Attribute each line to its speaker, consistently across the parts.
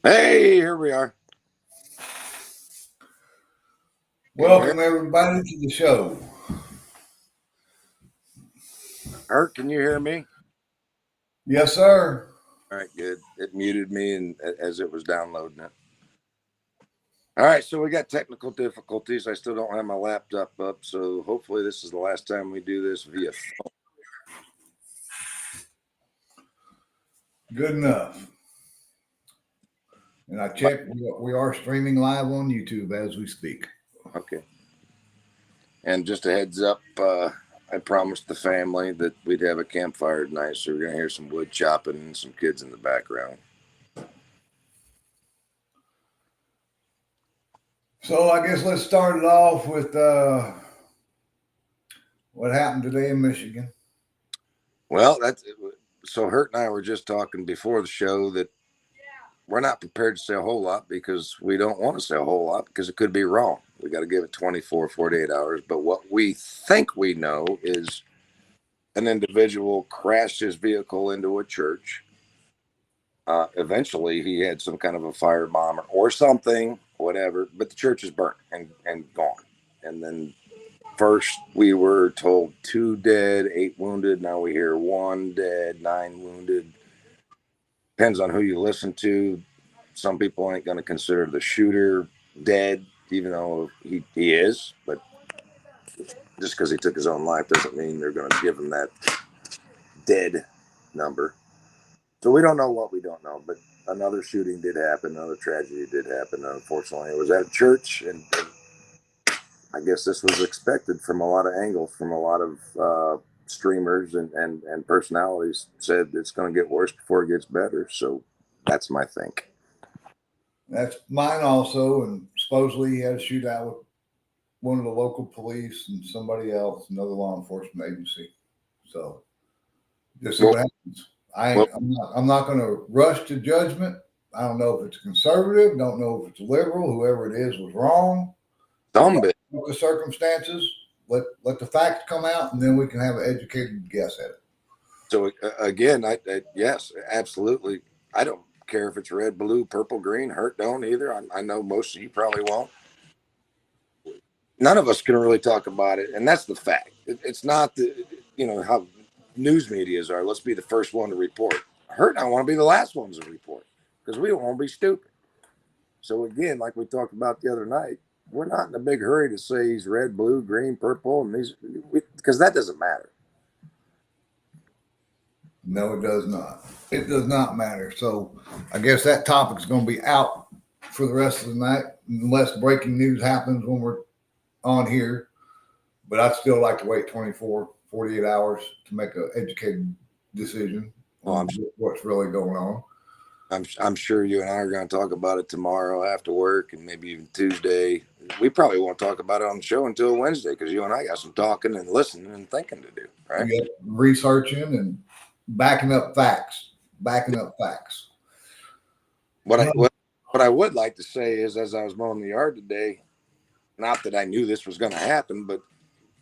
Speaker 1: Hey, here we are.
Speaker 2: Welcome everybody to the show.
Speaker 1: Art, can you hear me?
Speaker 2: Yes, sir.
Speaker 1: All right, good. It muted me and as it was downloading it. All right, so we got technical difficulties. I still don't have my laptop up, so hopefully this is the last time we do this via phone.
Speaker 2: Good enough. And I checked, we are streaming live on YouTube as we speak.
Speaker 1: Okay. And just a heads up, I promised the family that we'd have a campfire tonight, so we're going to hear some wood chopping and some kids in the background.
Speaker 2: So I guess let's start it off with what happened today in Michigan.
Speaker 1: Well, so Hurt and I were just talking before the show that we're not prepared to say a whole lot because we don't want to say a whole lot because it could be wrong. We got to give it 24, 48 hours. But what we think we know is an individual crashed his vehicle into a church. Eventually, he had some kind of a firebomb or something, whatever. But the church is burnt and gone. And then first we were told 2 dead, 8 wounded. Now we hear 1 dead, 9 wounded. Depends on who you listen to. Some people ain't going to consider the shooter dead, even though he is. But just because he took his own life doesn't mean they're going to give him that dead number. So we don't know what we don't know. But another shooting did happen. Another tragedy did happen. Unfortunately, it was at a church, and I guess this was expected from a lot of angles, from a lot of streamers and personalities. Said it's going to get worse before it gets better. So that's my think.
Speaker 2: That's mine also. And supposedly he had a shootout with one of the local police and somebody else, another law enforcement agency. So just see what happens. I'm not going to rush to judgment. I don't know if it's conservative. Don't know if it's liberal. Whoever it is was wrong.
Speaker 1: Some bit.
Speaker 2: The circumstances. Let the facts come out, and then we can have an educated guess at it.
Speaker 1: So again, yes, absolutely. I don't care if it's red, blue, purple, green. Hurt don't either. I know most of you probably won't. None of us can really talk about it, and that's the fact. It's not how news medias are. Let's be the first one to report. Hurt, I want to be the last ones to report because we don't want to be stupid. So again, like we talked about the other night, we're not in a big hurry to say he's red, blue, green, purple, and because that doesn't matter.
Speaker 2: No, it does not. It does not matter. So I guess that topic is going to be out for the rest of the night unless breaking news happens when we're on here. But I'd still like to wait 24, 48 hours to make an educated decision on what's really going on.
Speaker 1: I'm sure you and I are going to talk about it tomorrow after work and maybe even Tuesday. We probably won't talk about it on the show until Wednesday because you and I got some talking and listening and thinking to do, right?
Speaker 2: Yeah, researching and backing up facts.
Speaker 1: What I would like to say is, as I was mowing the yard today, not that I knew this was going to happen, but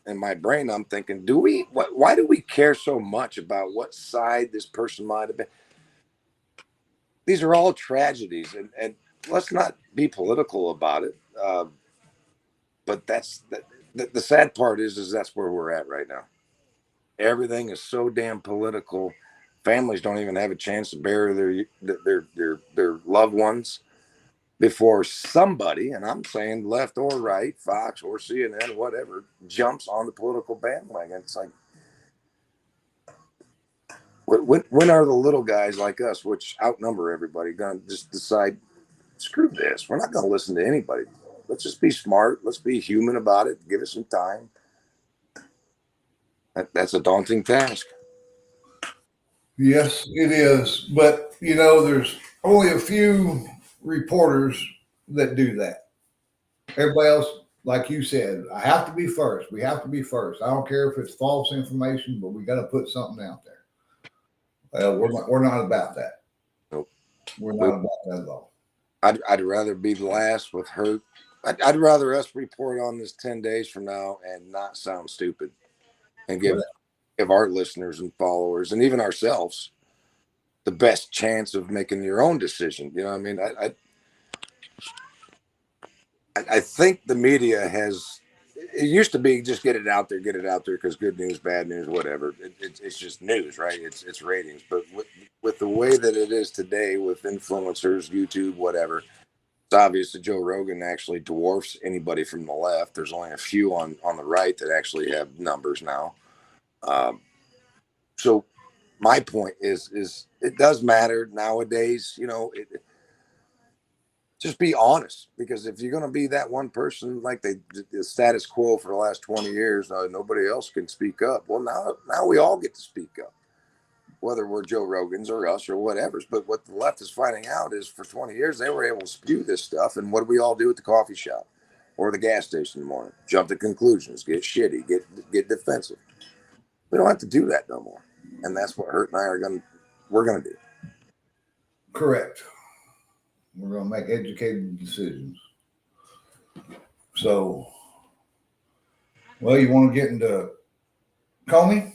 Speaker 1: in my brain, I'm thinking, why do we care so much about what side this person might have been? These are all tragedies, and let's not be political about it. But the sad part is that's where we're at right now. Everything is so damn political. Families don't even have a chance to bury their loved ones before somebody, and I'm saying left or right, Fox or CNN, whatever, jumps on the political bandwagon. It's like, when are the little guys like us, which outnumber everybody, going to just decide, screw this? We're not going to listen to anybody. Let's just be smart. Let's be human about it. Give it some time. That's a daunting task.
Speaker 2: Yes, it is. But, there's only a few reporters that do that. Everybody else, like you said, I have to be first. We have to be first. I don't care if it's false information, but we got to put something out there. We're not about that.
Speaker 1: Nope.
Speaker 2: We're not about that at all.
Speaker 1: I'd rather be the last with Hurt. I'd rather us report on this 10 days from now and not sound stupid and give our listeners and followers and even ourselves the best chance of making your own decision. You know what I mean? I think the media has. It used to be just get it out there, because good news, bad news, whatever. It's just news, right? It's ratings. But with the way that it is today, with influencers, YouTube, whatever, it's obvious that Joe Rogan actually dwarfs anybody from the left. There's only a few on the right that actually have numbers now. Um, so my point is it does matter nowadays. Just be honest, because if you're going to be that one person, like the status quo for the last 20 years, nobody else can speak up. Well, now we all get to speak up, whether we're Joe Rogans or us or whatever. But what the left is finding out is for 20 years they were able to spew this stuff, and what do we all do at the coffee shop or the gas station in the morning? Jump to conclusions, get shitty, get defensive. We don't have to do that no more, and that's what Hurt and I we're gonna do.
Speaker 2: Correct. We're going to make educated decisions. So, well, you want to get into Comey?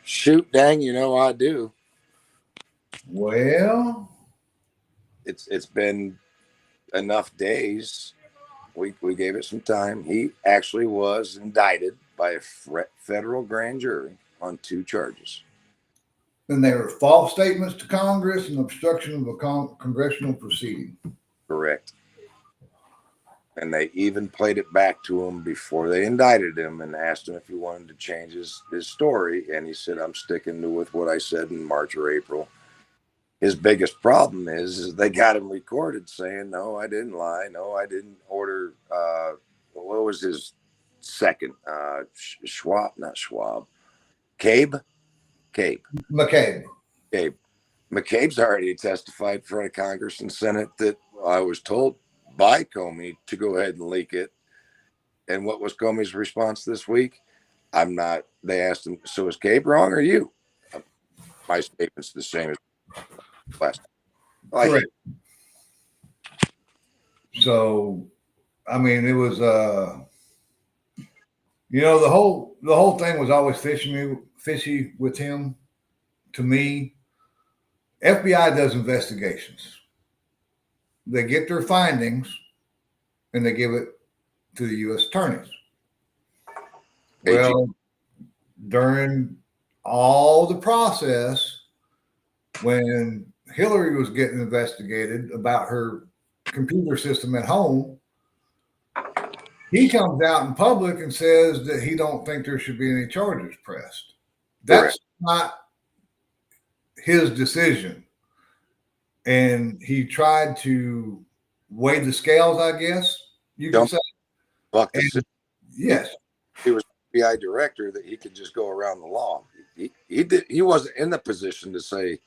Speaker 1: Shoot, dang, I do.
Speaker 2: Well,
Speaker 1: it's been enough days. We gave it some time. He actually was indicted by a federal grand jury on 2 charges.
Speaker 2: then there were false statements to Congress and obstruction of a congressional proceeding.
Speaker 1: Correct. And they even played it back to him before they indicted him and asked him if he wanted to change his story. And he said, I'm sticking with what I said in March or April. His biggest problem is they got him recorded saying, no, I didn't lie. No, I didn't order. What was his second? Schwab, not Schwab. McCabe. McCabe's already testified in front of Congress and Senate that I was told by Comey to go ahead and leak it. And what was Comey's response this week? I'm not. They asked him, so is Cabe wrong or you? My statement's the same as last time.
Speaker 2: Correct. So, I mean, it was, the whole thing was always fishy with him. To me, FBI does investigations. They get their findings and they give it to the U.S. attorneys. Well, during all the process, when Hillary was getting investigated about her computer system at home, he comes out in public and says that he don't think there should be any charges pressed. That's not his decision. And he tried to weigh the scales, I guess you could say. Yes.
Speaker 1: He was FBI director that he could just go around the law. He wasn't in the position to say,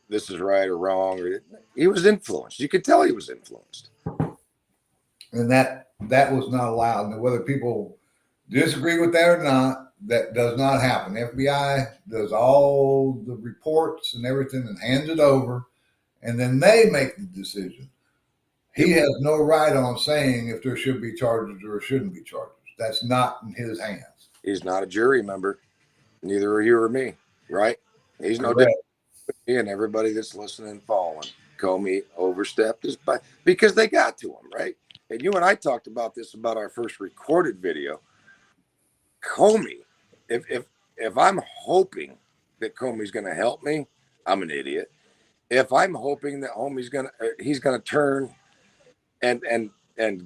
Speaker 1: this is right or wrong. He was influenced. You could tell he was influenced.
Speaker 2: And that was not allowed. Now, whether people disagree with that or not, that does not happen. FBI does all the reports and everything and hands it over, and then they make the decision. He has no right on saying if there should be charges or shouldn't be charges. That's not in his hands.
Speaker 1: He's not a jury member. Neither are you or me, right? He's no different than me and everybody that's listening and following. Comey overstepped because they got to him, right? And you and I talked about this about our first recorded video. Comey, if I'm hoping that Comey's going to help me, I'm an idiot. If I'm hoping that he's going to turn and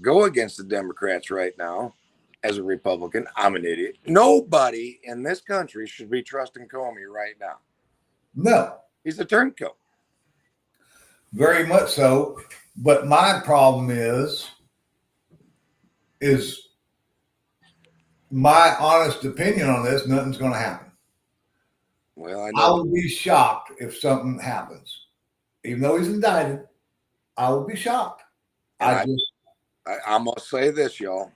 Speaker 1: go against the Democrats right now as a Republican, I'm an idiot. Nobody in this country should be trusting Comey right now.
Speaker 2: No.
Speaker 1: He's a turncoat.
Speaker 2: Very much so. But my problem is my honest opinion on this, nothing's going to happen.
Speaker 1: Well,
Speaker 2: I would be shocked if something happens. Even though he's indicted, I would be shocked.
Speaker 1: I must say this, y'all.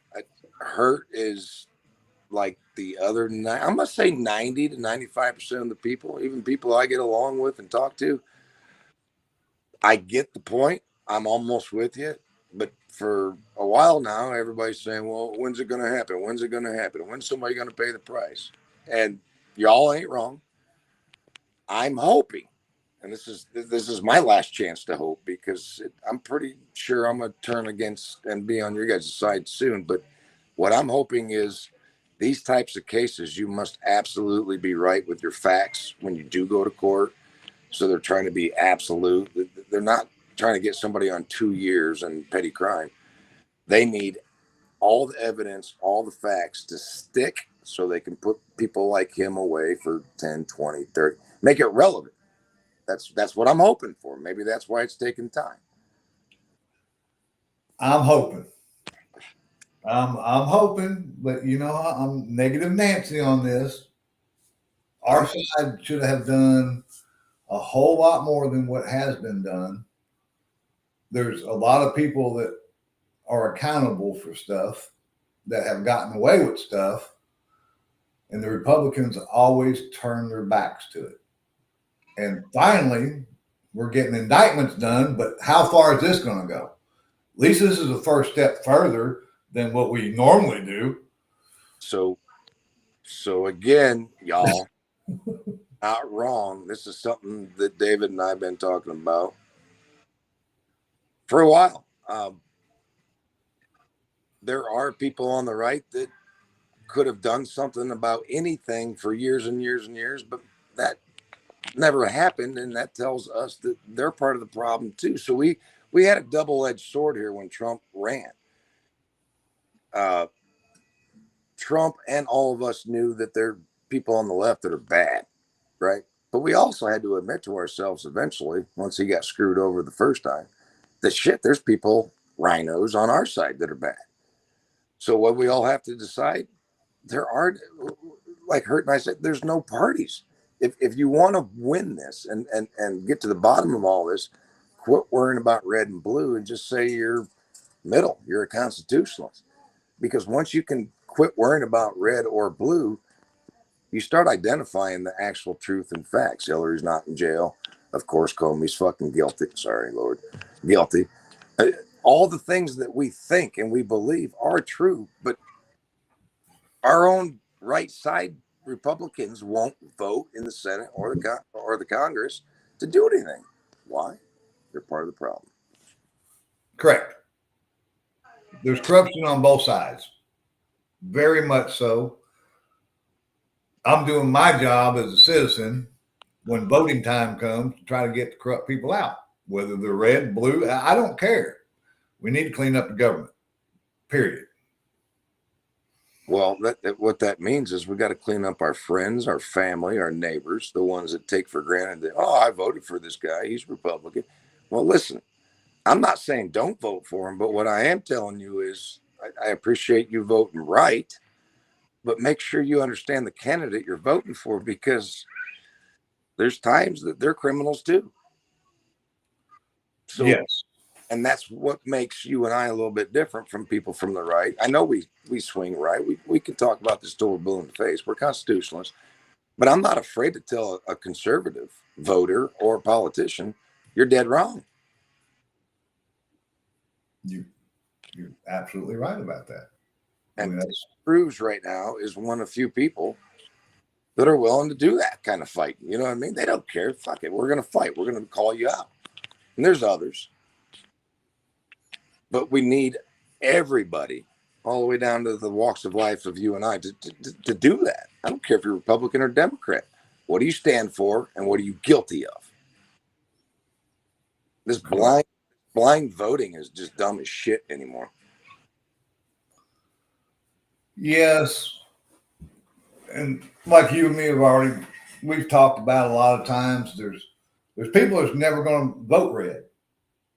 Speaker 1: Hurt is like the other I must say 90 to 95% of the people, even people I get along with and talk to. I get the point. I'm almost with you. But for a while now, everybody's saying, well, when's it going to happen? When's it going to happen? When's somebody going to pay the price? And y'all ain't wrong. I'm hoping, and this is my last chance to hope, because I'm pretty sure I'm gonna turn against and be on your guys' side soon. But what I'm hoping is these types of cases, you must absolutely be right with your facts when you do go to court. So they're trying to be absolute. They're not trying to get somebody on 2 years and petty crime. They need all the evidence, all the facts to stick so they can put people like him away for 10, 20, 30, make it relevant. That's what I'm hoping for. Maybe that's why it's taking time.
Speaker 2: I'm hoping. I'm hoping, but you know, I'm negative Nancy on this. Our side should have done a whole lot more than what has been done. There's a lot of people that are accountable for stuff that have gotten away with stuff, and the Republicans always turn their backs to it. And finally, we're getting indictments done, but how far is this going to go? At least this is a first step further than what we normally do.
Speaker 1: So again, y'all, not wrong. This is something that David and I have been talking about for a while. There are people on the right that could have done something about anything for years and years and years, but that never happened, and that tells us that they're part of the problem too. So we had a double-edged sword here when Trump ran. Trump and all of us knew that there are people on the left that are bad, right? But we also had to admit to ourselves eventually, once he got screwed over the first time, that shit, there's people, rhinos on our side that are bad. So what we all have to decide, there are, like Hurt and I said, there's no parties. If you want to win this and get to the bottom of all this, quit worrying about red and blue and just say you're middle, you're a constitutionalist. Because once you can quit worrying about red or blue, you start identifying the actual truth and facts. Hillary's not in jail. Of course, Comey's fucking guilty. Sorry, Lord. Guilty. All the things that we think and we believe are true, but our own right side Republicans won't vote in the Senate or the Congress to do anything. Why? They're part of the problem.
Speaker 2: Correct. There's corruption on both sides. Very much so. I'm doing my job as a citizen when voting time comes to try to get the corrupt people out, whether they're red, blue, I don't care. We need to clean up the government, period.
Speaker 1: Well, what that means is we got to clean up our friends, our family, our neighbors, the ones that take for granted that, oh, I voted for this guy, he's Republican. Well, listen, I'm not saying don't vote for him, but what I am telling you is I appreciate you voting right, but make sure you understand the candidate you're voting for, because there's times that they're criminals too. So,
Speaker 2: yes.
Speaker 1: And that's what makes you and I a little bit different from people from the right. I know we swing right. We can talk about this till we're blue in the face. We're constitutionalists, but I'm not afraid to tell a conservative voter or a politician, you're dead wrong.
Speaker 2: You're absolutely right about that.
Speaker 1: And Cruz right now is one of few people that are willing to do that kind of fight. You know what I mean? They don't care. Fuck it. We're going to fight. We're going to call you out. And there's others. But we need everybody, all the way down to the walks of life of you and I, to do that. I don't care if you're Republican or Democrat. What do you stand for, and what are you guilty of? This blind voting is just dumb as shit anymore.
Speaker 2: Yes. And like you and me we've talked about a lot of times, there's people that's never going to vote red,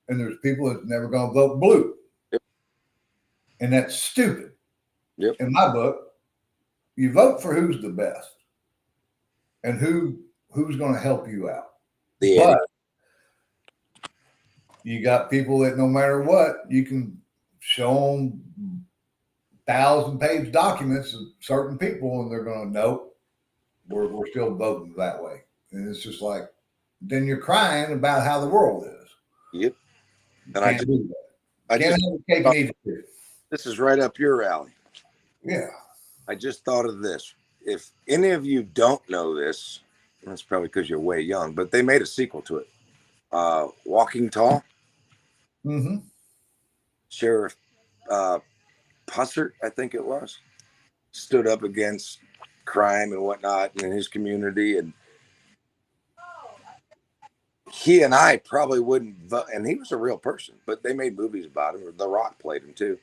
Speaker 2: and there's people that's never going to vote blue.
Speaker 1: Yep.
Speaker 2: And that's stupid.
Speaker 1: Yep.
Speaker 2: In my book, you vote for who's the best and who's going to help you out. But you got people that no matter what, you can show them 1,000-page documents of certain people, and they're going to know we're still voting that way. And it's just like, then you're crying about how the world is.
Speaker 1: Yep. And this is right up your alley.
Speaker 2: Yeah.
Speaker 1: I just thought of this. If any of you don't know this, That's probably because you're way young, but they made a sequel to it. Walking Tall.
Speaker 2: Mm-hmm.
Speaker 1: Sheriff Pussert, I think it was, stood up against crime and whatnot in his community, and he and I probably wouldn't vote. And he was a real person, but they made movies about him. The Rock played him too.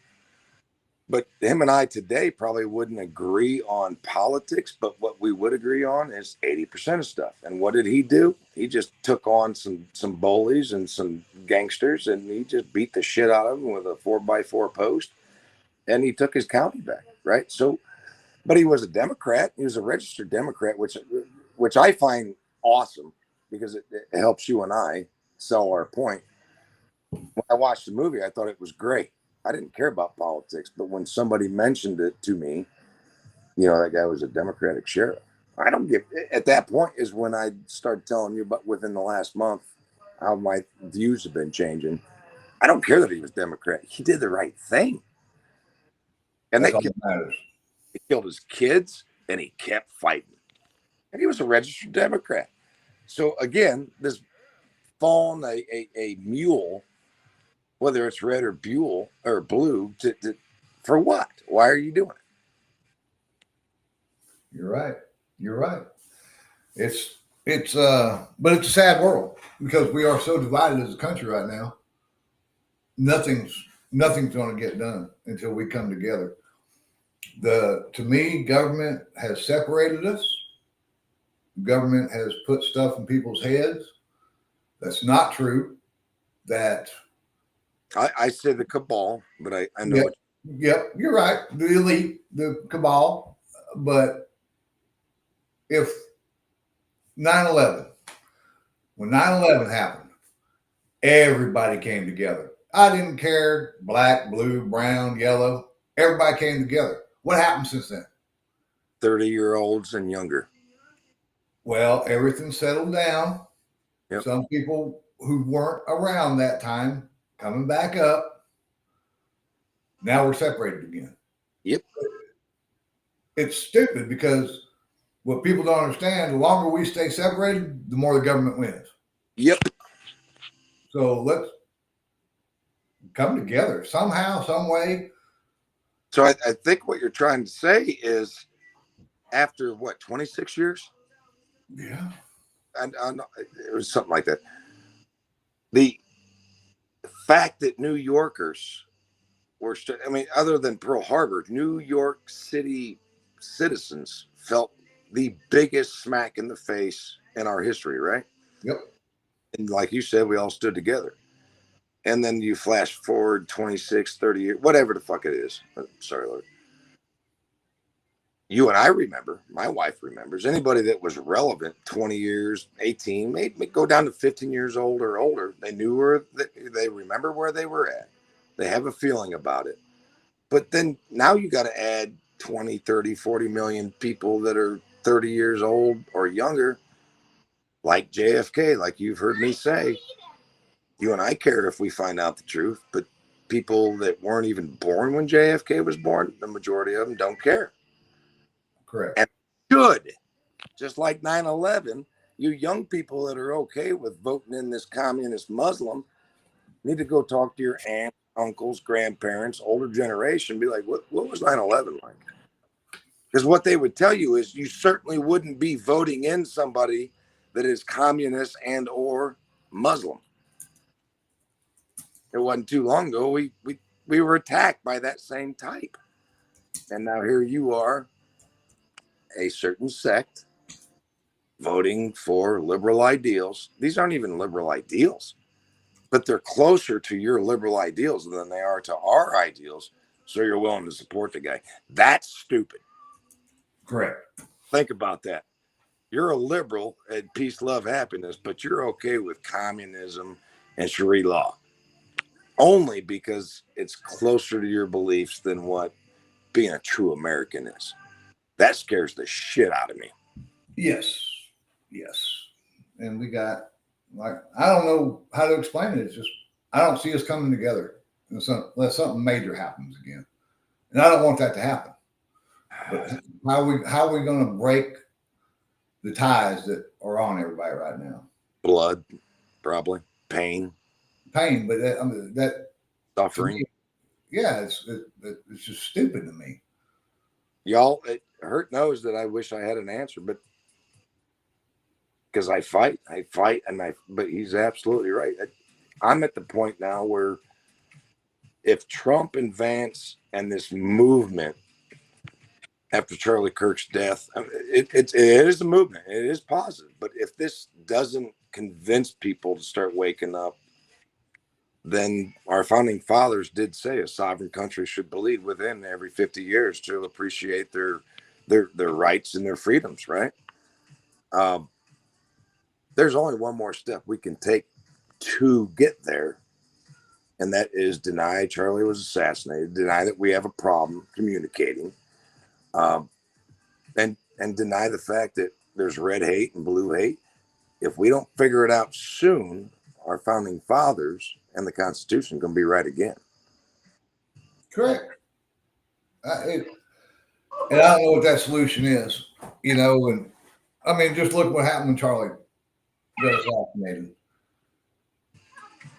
Speaker 1: But him and I today probably wouldn't agree on politics, but what we would agree on is 80% of stuff. And what did he do? He just took on some bullies and some gangsters, and he just beat the shit out of them with a 4x4 post, and he took his county back, right? So, but he was a Democrat. He was a registered Democrat, which I find awesome because it helps you and I sell our point. When I watched the movie, I thought it was great. I didn't care about politics, but when somebody mentioned it to me, that guy was a Democratic sheriff. I don't give. At that point is when I started telling you, but within the last month, how my views have been changing. I don't care that he was Democrat. He did the right thing, and
Speaker 2: That's all that matters.
Speaker 1: he killed his kids, and he kept fighting. And he was a registered Democrat. So again, this falling a mule, whether it's red or blue, for what? Why are you doing it?
Speaker 2: You're right. You're right. But it's a sad world because we are so divided as a country right now. Nothing's going to get done until we come together. To me, government has separated us. Government has put stuff in people's heads. That's not true. That
Speaker 1: I say the cabal, but I know.
Speaker 2: Yep, you're right. The elite, the cabal. But if 9/11, when 9/11 happened, everybody came together. I didn't care, black, blue, brown, yellow. Everybody came together. What happened since then?
Speaker 1: 30-year-olds and younger.
Speaker 2: Well, everything settled down.
Speaker 1: Yep.
Speaker 2: Some people who weren't around that time coming back up. Now we're separated again.
Speaker 1: Yep.
Speaker 2: It's stupid because what people don't understand, the longer we stay separated, the more the government wins.
Speaker 1: Yep.
Speaker 2: So let's come together somehow, some way.
Speaker 1: So I think what you're trying to say is after 26 years?
Speaker 2: Yeah.
Speaker 1: And it was something like that. The fact that New Yorkers were, other than Pearl Harbor, New York City citizens felt the biggest smack in the face in our history, right?
Speaker 2: Yep.
Speaker 1: And like you said, we all stood together. And then you flash forward 26, 30 years, whatever the fuck it is. Sorry, Lord. You and I remember, my wife remembers, anybody that was relevant 20 years, 18, maybe go down to 15 years old or older. They knew they remember where they were at. They have a feeling about it. But then now you got to add 20, 30, 40 million people that are 30 years old or younger, like JFK, like you've heard me say. You and I care if we find out the truth, but people that weren't even born when JFK was born, the majority of them don't care.
Speaker 2: Correct.
Speaker 1: And should, just like 9/11, you young people that are okay with voting in this communist Muslim need to go talk to your aunts, uncles, grandparents, older generation, be like, what was 9/11 like? Because what they would tell you is you certainly wouldn't be voting in somebody that is communist and or Muslim. It wasn't too long ago. We were attacked by that same type. And now here you are, a certain sect, voting for liberal ideals. These aren't even liberal ideals, but they're closer to your liberal ideals than they are to our ideals. So you're willing to support the guy. That's stupid.
Speaker 2: Correct.
Speaker 1: Think about that. You're a liberal at peace, love, happiness, but you're okay with communism and Sharia law. Only because it's closer to your beliefs than what being a true American is. That scares the shit out of me.
Speaker 2: Yes. And we got, I don't know how to explain it. It's just, I don't see us coming together unless something major happens again. And I don't want that to happen. But how are we going to break the ties that are on everybody right now.
Speaker 1: Blood, probably pain,
Speaker 2: Pain, but that, I mean, that to
Speaker 1: suffering.
Speaker 2: me, yeah, it's just stupid to me.
Speaker 1: Y'all, Hurt knows that I wish I had an answer, but because I fight, but he's absolutely right. I'm at the point now where if Trump and Vance and this movement after Charlie Kirk's death, it is a movement. It is positive. But if this doesn't convince people to start waking up, then our founding fathers did say a sovereign country should bleed within every 50 years to appreciate their rights and their freedoms, right? There's only one more step we can take to get there, and that is deny Charlie was assassinated, deny that we have a problem communicating, and deny the fact that there's red hate and blue hate. If we don't figure it out soon, our founding fathers and the Constitution going to be right again.
Speaker 2: Correct. And I don't know what that solution is, and I mean, just look what happened when Charlie got assassinated.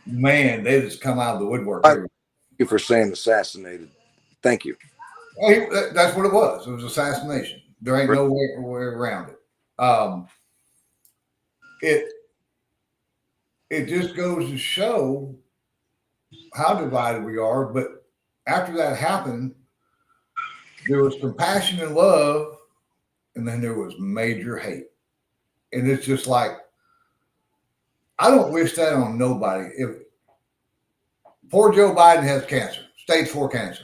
Speaker 2: Man, they just come out of the woodwork.
Speaker 1: Thank you for saying assassinated. Thank you.
Speaker 2: That's what it was. It was assassination. There ain't no way around it. It just goes to show how divided we are. But after that happened, there was compassion and love, and then there was major hate. And it's just like, I don't wish that on nobody. If poor Joe Biden has cancer, stage 4 cancer,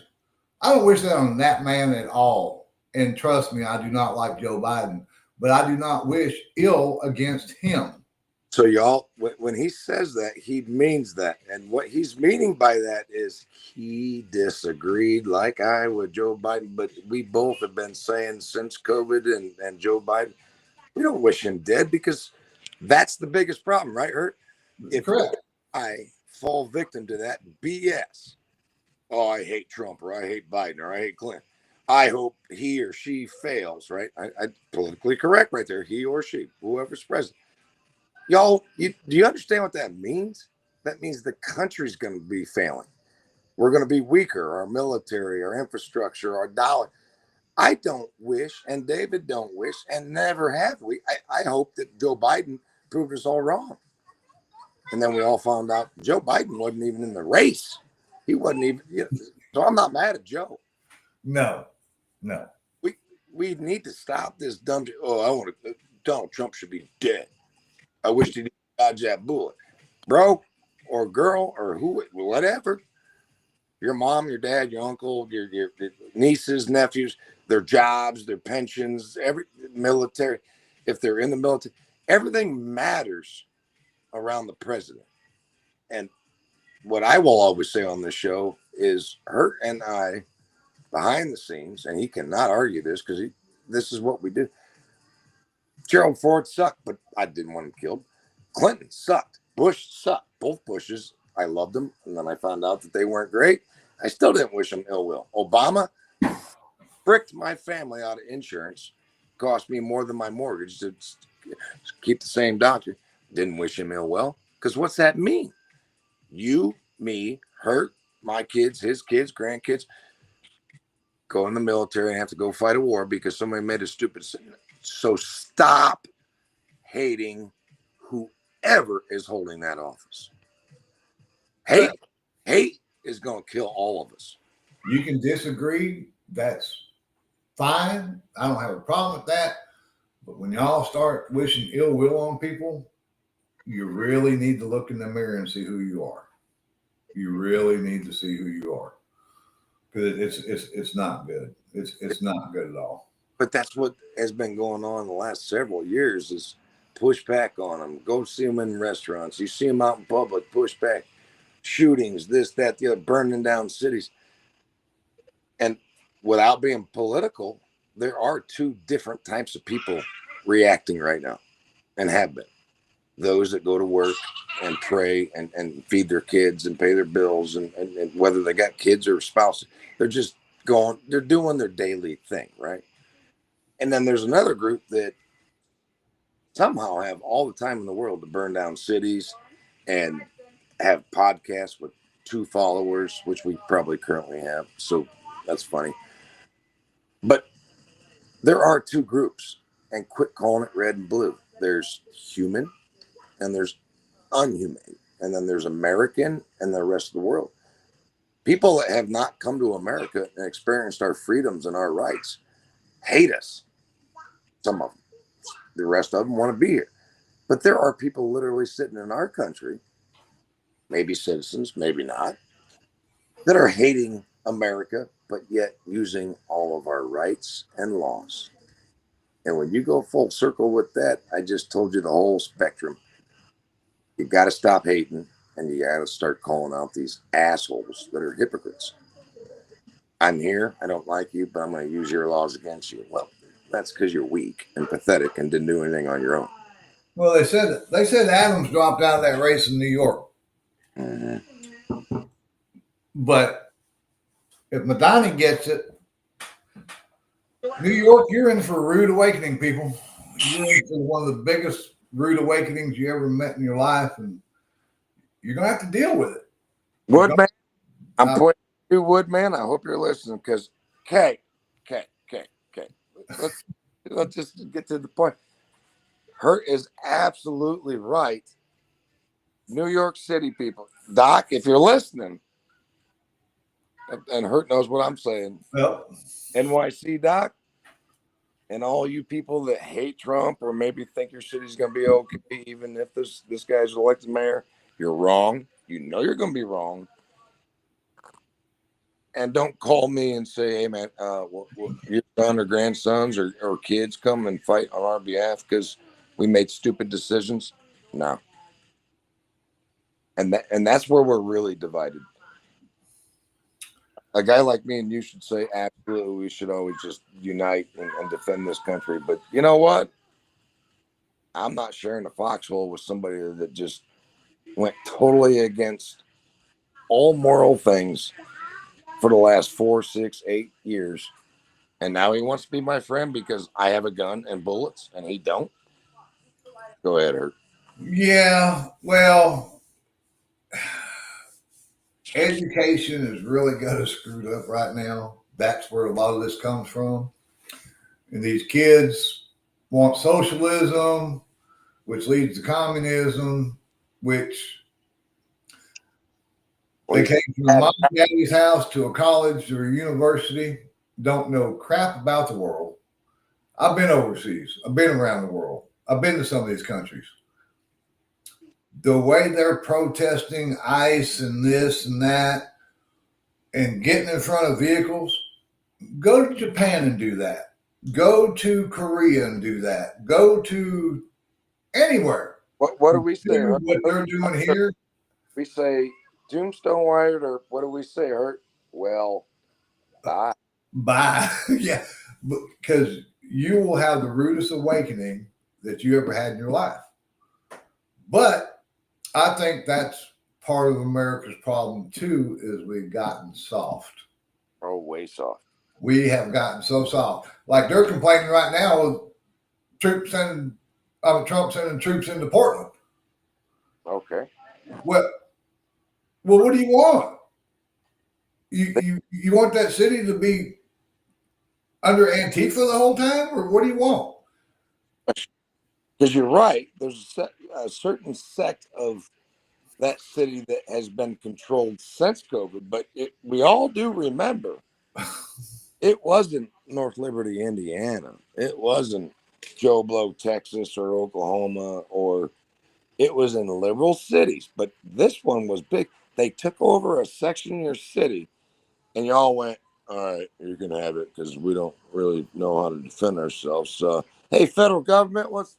Speaker 2: I don't wish that on that man at all. And trust me, I do not like Joe Biden, but I do not wish ill against him.
Speaker 1: So y'all, when he says that, he means that. And what he's meaning by that is he disagreed like I with Joe Biden, but we both have been saying since COVID and Joe Biden, we don't wish him dead because that's the biggest problem, right, Hurt? If
Speaker 2: Correct.
Speaker 1: I fall victim to that BS, oh, I hate Trump or I hate Biden or I hate Clinton, I hope he or she fails, right? I politically correct right there, he or she, whoever's president. Y'all, do you understand what that means? That means the country's going to be failing. We're going to be weaker, our military, our infrastructure, our dollar. I don't wish, and David don't wish, and never have we. I hope that Joe Biden proved us all wrong. And then we all found out Joe Biden wasn't even in the race. He wasn't even, so I'm not mad at Joe.
Speaker 2: No.
Speaker 1: We need to stop this dumb, Donald Trump should be dead. I wish he didn't dodge that bullet. Bro or girl or whatever, your mom, your dad, your uncle, your nieces, nephews, their jobs, their pensions, every military, if they're in the military, everything matters around the president. And what I will always say on this show is Hurt and I, behind the scenes, and he cannot argue this because this is what we do. Gerald Ford sucked, but I didn't want him killed. Clinton sucked. Bush sucked. Both Bushes, I loved them. And then I found out that they weren't great. I still didn't wish them ill will. Obama fricked my family out of insurance. Cost me more than my mortgage to keep the same doctor. Didn't wish him ill will. Because what's that mean? You, me, Hurt, my kids, his kids, grandkids, go in the military and have to go fight a war because somebody made a stupid decision. So stop hating whoever is holding that office. Hate is going to kill all of us.
Speaker 2: You can disagree. That's fine. I don't have a problem with that. But when y'all start wishing ill will on people, you really need to look in the mirror and see who you are. You really need to see who you are. Because it's not good. It's not good at all.
Speaker 1: But that's what has been going on the last several years is push back on them. Go see them in restaurants. You see them out in public, push back. Shootings, this, that, the other, burning down cities. And without being political, there are two different types of people reacting right now and have been. Those that go to work and pray and feed their kids and pay their bills and whether they got kids or spouses, they're just they're doing their daily thing, right? And then there's another group that somehow have all the time in the world to burn down cities and have podcasts with 2 followers, which we probably currently have. So that's funny. But there are 2 groups, and quit calling it red and blue. There's human and there's unhumane. And then there's American and the rest of the world. People that have not come to America and experienced our freedoms and our rights hate us. Some of them. The rest of them want to be here. But there are people literally sitting in our country, maybe citizens, maybe not, that are hating America, but yet using all of our rights and laws. And when you go full circle with that, I just told you the whole spectrum. You got to stop hating, and you got to start calling out these assholes that are hypocrites. I'm here. I don't like you, but I'm going to use your laws against you. Well, that's because you're weak and pathetic and didn't do anything on your own.
Speaker 2: Well, they said Adams dropped out of that race in New York.
Speaker 1: Mm-hmm.
Speaker 2: But if Madani gets it, New York, you're in for a rude awakening, people. You're in for one of the biggest rude awakenings you ever met in your life, and you're going to have to deal with it.
Speaker 1: Woodman, I'm pointing to you, Woodman. I hope you're listening because, okay. Let's just get to the point. Hurt is absolutely right. New York City people. Doc, if you're listening, and Hurt knows what I'm saying.
Speaker 2: Yep.
Speaker 1: NYC Doc, and all you people that hate Trump or maybe think your city's going to be okay, even if this guy's elected mayor, you're wrong. You know you're going to be wrong. And don't call me and say, hey, man, your son or grandsons or kids come and fight on our behalf because we made stupid decisions. No. And that's where we're really divided. A guy like me and you should say, absolutely, we should always just unite and defend this country. But you know what? I'm not sharing a foxhole with somebody that just went totally against all moral things for the last 4, 6, 8 years. And now he wants to be my friend because I have a gun and bullets and he don't. Go ahead, Hurt.
Speaker 2: Yeah, well, education is really got us screwed up right now. That's where a lot of this comes from. And these kids want socialism, which leads to communism, which they came from a mom and daddy's house to a college or a university, don't know crap about the world. I've been overseas. I've been around the world. I've been to some of these countries. The way they're protesting ICE and this and that and getting in front of vehicles, go to Japan and do that. Go to Korea and do that. Go to anywhere.
Speaker 1: What do we say?
Speaker 2: What they're doing here?
Speaker 1: We say tombstone wired, or what do we say, Hurt? Well, bye.
Speaker 2: Bye. Yeah, because you will have the rudest awakening that you ever had in your life. But I think that's part of America's problem too, is we've gotten soft.
Speaker 1: Oh, way soft.
Speaker 2: We have gotten so soft. Like they're complaining right now with Trump sending troops into Portland.
Speaker 1: Okay.
Speaker 2: Well, what do you want? You want that city to be under Antifa the whole time, or what do you want?
Speaker 1: Because you're right. There's a certain sect of that city that has been controlled since COVID, but we all do remember it wasn't North Liberty, Indiana. It wasn't Joe Blow, Texas, or Oklahoma, or it was in liberal cities. But this one was big. They took over a section of your city, and y'all went, all right, you can have it because we don't really know how to defend ourselves. Hey, federal government, what's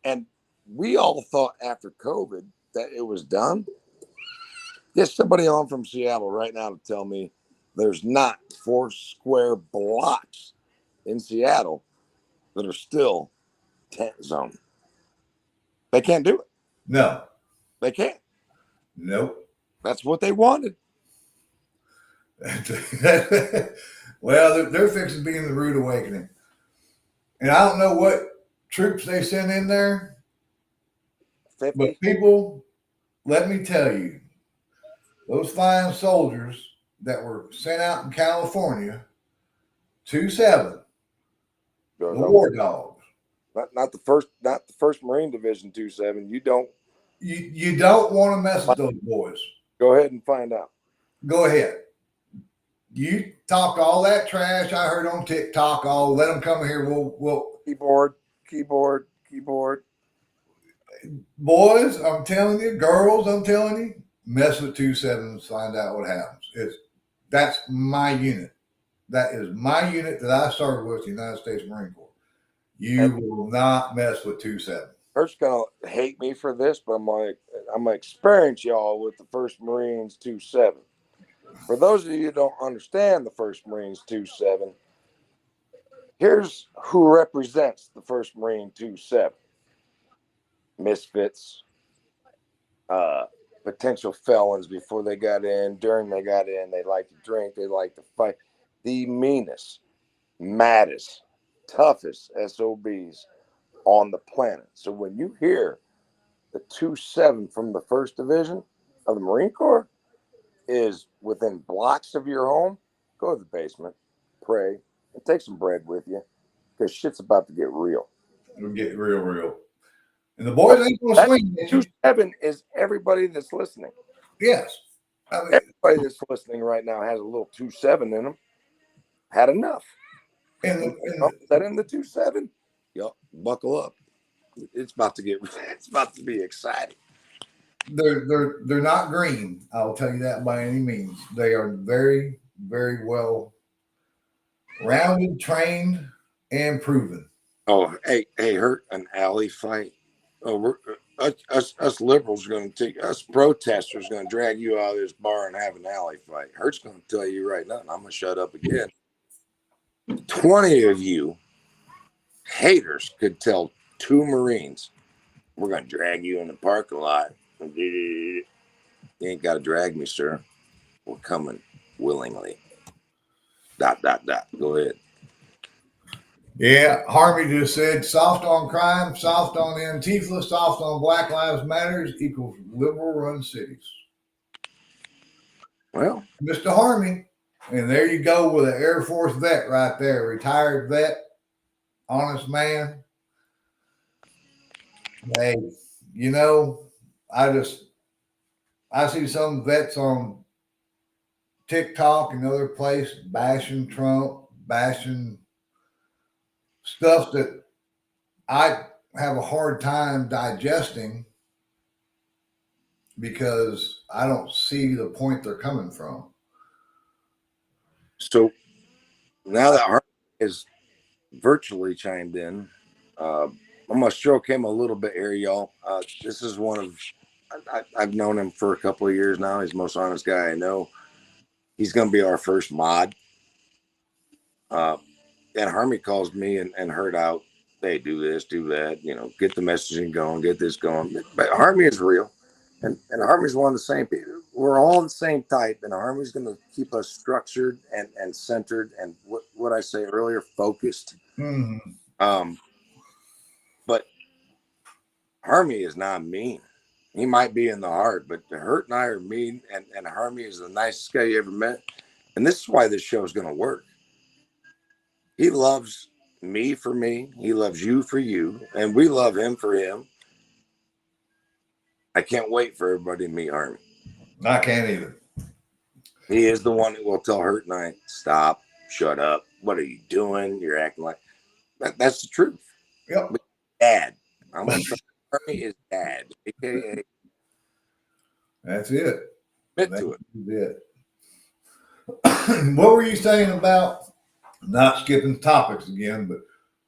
Speaker 1: and we all thought after COVID that it was done. Get somebody on from Seattle right now to tell me there's not 4 square blocks in Seattle that are still tent zone. They can't do it.
Speaker 2: No.
Speaker 1: They can't.
Speaker 2: Nope.
Speaker 1: That's what they wanted.
Speaker 2: Well, they're fixing to be in the rude awakening. And I don't know what troops they send in there.
Speaker 1: 50.
Speaker 2: But people, let me tell you, those fine soldiers that were sent out in California, 2-7, the war dogs.
Speaker 1: Not the first Marine Division 2-7.
Speaker 2: You don't want to mess with those boys.
Speaker 1: Go ahead and find out.
Speaker 2: Go ahead. You talk all that trash I heard on TikTok. I'll let them come here. We'll
Speaker 1: keyboard.
Speaker 2: Boys, I'm telling you, girls, I'm telling you, mess with 2-7s, find out what happens. That's my unit. That is my unit that I started with the United States Marine Corps. You will not mess with 2-7.
Speaker 1: Kurt's gonna hate me for this, but I'm gonna experience y'all with the First Marines 2-7. For those of you who don't understand the First Marines 2-7, here's who represents the First Marine 2-7. Misfits, potential felons before they got in, during they got in, they like to drink, they like to fight. The meanest, maddest, toughest SOBs on the planet. So when you hear the 2-7 from the 1st Division of the Marine Corps is within blocks of your home, go to the basement, pray, and take some bread with you, because shit's about to get real.
Speaker 2: It'll get real. And the boys ain't going to swing.
Speaker 1: 2-7 is everybody that's listening.
Speaker 2: Yes.
Speaker 1: I mean, everybody that's listening right now has a little 2-7 in them. Had enough.
Speaker 2: And
Speaker 1: that in the 2-7, yup, buckle up. It's about to be exciting.
Speaker 2: They're not green. I'll tell you that by any means. They are very, very well rounded, trained, and proven.
Speaker 1: Oh, hey, Hurt, an alley fight. Oh, us liberals are going to take us protesters going to drag you out of this bar and have an alley fight. Hurt's going to tell you right now, and I'm going to shut up again. 20 of you haters could tell 2 Marines, we're going to drag you in the parking lot. You ain't got to drag me, sir. We're coming willingly. ... Go ahead.
Speaker 2: Yeah, Harvey just said soft on crime, soft on Antifa, soft on Black Lives Matters equals liberal run cities.
Speaker 1: Well,
Speaker 2: Mr. Harmony, and there you go with an Air Force vet right there, retired vet, honest man. Hey, you know, I see some vets on TikTok and other places bashing Trump, bashing stuff that I have a hard time digesting because I don't see the point they're coming from.
Speaker 1: So now that Harvey is virtually chimed in, I'm gonna stroke him a little bit here, y'all. This is one of I've known him for a couple of years now. He's the most honest guy I know. He's gonna be our first mod. And Harmony calls me and Hurt out. Hey, do this, do that. You know, get the messaging going, get this going. But Harmony is real, and Harmony's one of the same people. We're all the same type, and Harmony's going to keep us structured and centered, and what I say earlier, focused.
Speaker 2: Mm-hmm.
Speaker 1: But Harmony is not mean. He might be in the heart, but Hurt and I are mean, and Harmony is the nicest guy you ever met. And this is why this show is going to work. He loves me for me. He loves you for you. And we love him for him. I can't wait for everybody to meet Harmony.
Speaker 2: I can't either.
Speaker 1: He is the one that will tell Hurt and I, stop, shut up. What are you doing? You're acting like that's the truth.
Speaker 2: Yep.
Speaker 1: But Dad. I'm going to say Harmony is Dad. AKA.
Speaker 2: That's it.
Speaker 1: Admit to
Speaker 2: it. What were you saying about, not skipping topics again, but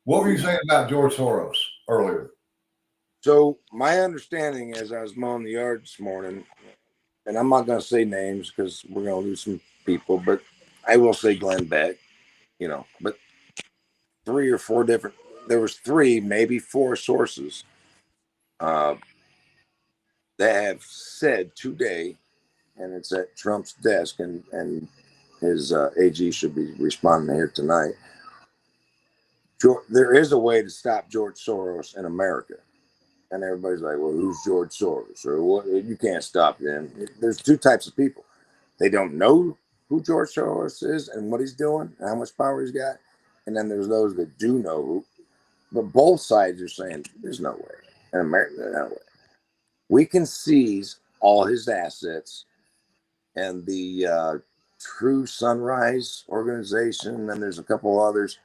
Speaker 2: what were you saying about George Soros earlier?
Speaker 1: So my understanding is I was mowing the yard this morning, and I'm not going to say names because we're going to lose some people, but I will say Glenn Beck, you know, but 3 or 4 different, there was 3, maybe 4 sources that have said today, and it's at Trump's desk, and his AG should be responding here tonight. There is a way to stop George Soros in America. And everybody's like, well, who's George Soros? Or what? You can't stop him. There's two types of people. They don't know who George Soros is and what he's doing and how much power he's got. And then there's those that do know who. But both sides are saying, there's no way. In America, no way. We can seize all his assets and the True Sunrise organization, and there's a couple others.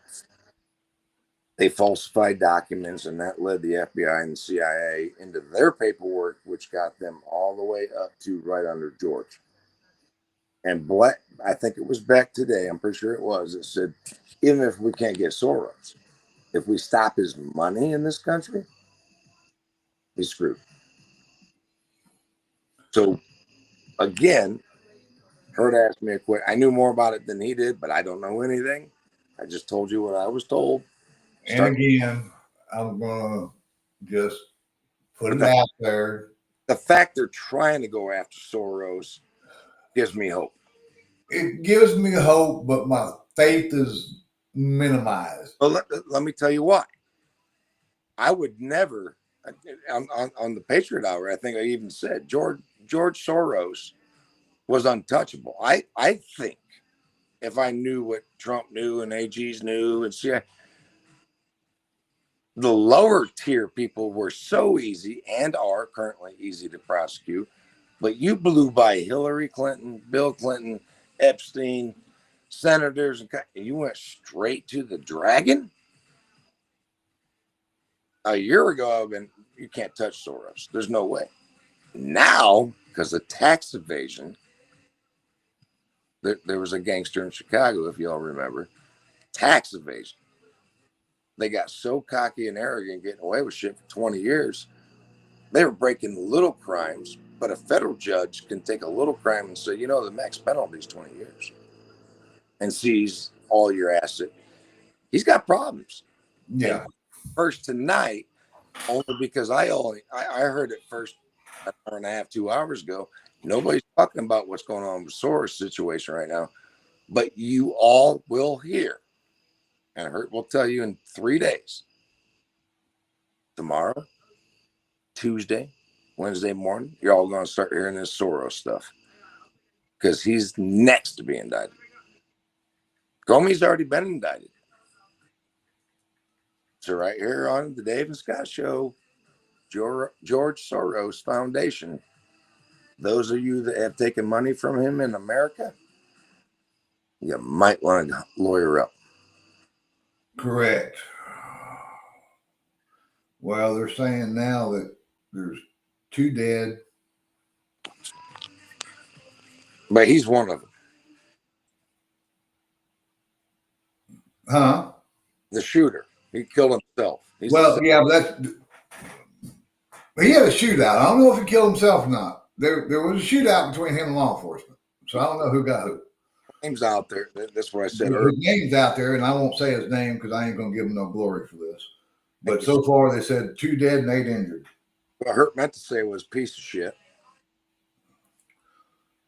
Speaker 1: They falsified documents, and that led the FBI and the CIA into their paperwork, which got them all the way up to right under George. And Black, I think it was Beck today, I'm pretty sure it was, it said, even if we can't get Soros, if we stop his money in this country, he's screwed. So, again, Hurt asked me a question. I knew more about it than he did, but I don't know anything. I just told you what I was told.
Speaker 2: And again, I'm going to just put it out there.
Speaker 1: The fact they're trying to go after Soros gives me hope.
Speaker 2: It gives me hope, but my faith is minimized.
Speaker 1: Well, let me tell you why. I would never, on the Patriot Hour, I think I even said George Soros was untouchable. I think if I knew what Trump knew and AGs knew and CIA, the lower tier people were so easy and are currently easy to prosecute. But you blew by Hillary Clinton, Bill Clinton, Epstein, senators, and you went straight to the dragon. A year ago, you can't touch Soros. There's no way. Now, because of tax evasion, there was a gangster in Chicago, if y'all remember, tax evasion. They got so cocky and arrogant getting away with shit for 20 years. They were breaking little crimes, but a federal judge can take a little crime and say, the max penalty is 20 years and seize all your asset. He's got problems.
Speaker 2: Yeah.
Speaker 1: And first tonight, only because I heard it first an hour and a half, 2 hours ago. Nobody's talking about what's going on with Soros situation right now, but you all will hear. And Hurt will tell you in 3 days. Tomorrow, Tuesday, Wednesday morning, you're all going to start hearing this Soros stuff because he's next to be indicted. Comey's already been indicted. So right here on the Dave and Scott Show, George Soros Foundation, those of you that have taken money from him in America, you might want to lawyer up.
Speaker 2: Correct. Well, they're saying now that there's 2 dead.
Speaker 1: But he's one of them.
Speaker 2: Huh?
Speaker 1: The shooter. He killed himself.
Speaker 2: Yeah, but he had a shootout. I don't know if he killed himself or not. There was a shootout between him and law enforcement. So I don't know who got who.
Speaker 1: Name's out there. That's what I said
Speaker 2: His
Speaker 1: earlier.
Speaker 2: name's out there, and I won't say his name because I ain't going to give him no glory for this. But so far, they said 2 dead and 8 injured.
Speaker 1: What Hurt meant to say was piece of shit.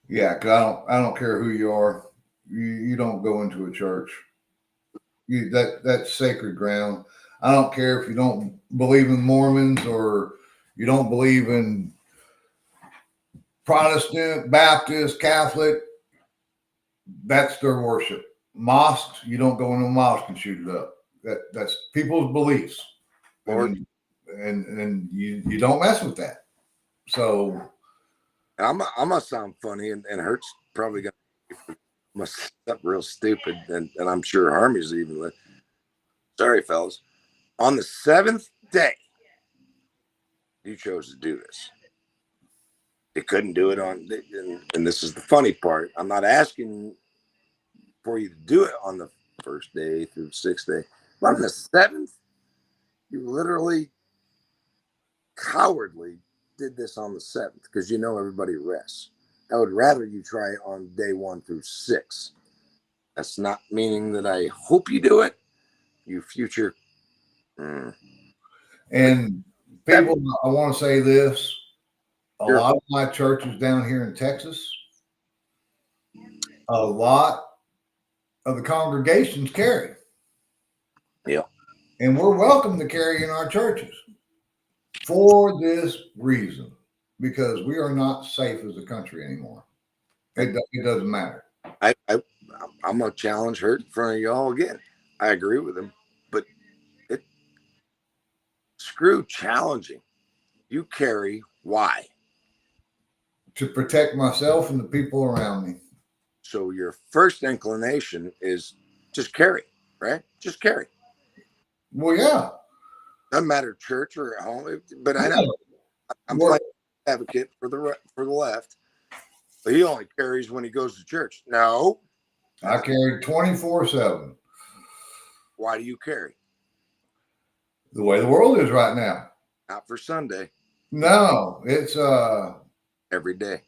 Speaker 2: Yeah, because I don't care who you are. You don't go into a church. That's sacred ground. I don't care if you don't believe in Mormons or you don't believe in Protestant, Baptist, Catholic. That's their worship. Mosques, you don't go into a mosque and shoot it up. That's people's beliefs. And you don't mess with that. So
Speaker 1: I'm gonna sound funny, and Hurt's probably gonna must up real stupid, and I'm sure Harmy's even. Sorry, fellas. On the 7th day, you chose to do this. You couldn't do it on, and this is the funny part. I'm not asking for you to do it on the 1st day through the 6th day, but on the 7th, you literally cowardly did this on the 7th because everybody rests. I would rather you try it on day 1 through 6. That's not meaning that I hope you do it. You future.
Speaker 2: And people, I want to say this. A lot of my churches down here in Texas, a lot of the congregations carry.
Speaker 1: Yeah.
Speaker 2: And we're welcome to carry in our churches for this reason, because we are not safe as a country anymore. It doesn't matter.
Speaker 1: I'm gonna challenge Hurt in front of y'all again. I agree with him, but it screw challenging. You carry. Why?
Speaker 2: To protect myself and the people around me.
Speaker 1: So your first inclination is just carry, right? Just carry.
Speaker 2: Well, yeah.
Speaker 1: Doesn't matter church or at home, but I know I'm playing advocate for the left. But he only carries when he goes to church. No,
Speaker 2: I carry 24/7.
Speaker 1: Why do you carry?
Speaker 2: The way the world is right now.
Speaker 1: Not for Sunday.
Speaker 2: No, it's
Speaker 1: every day.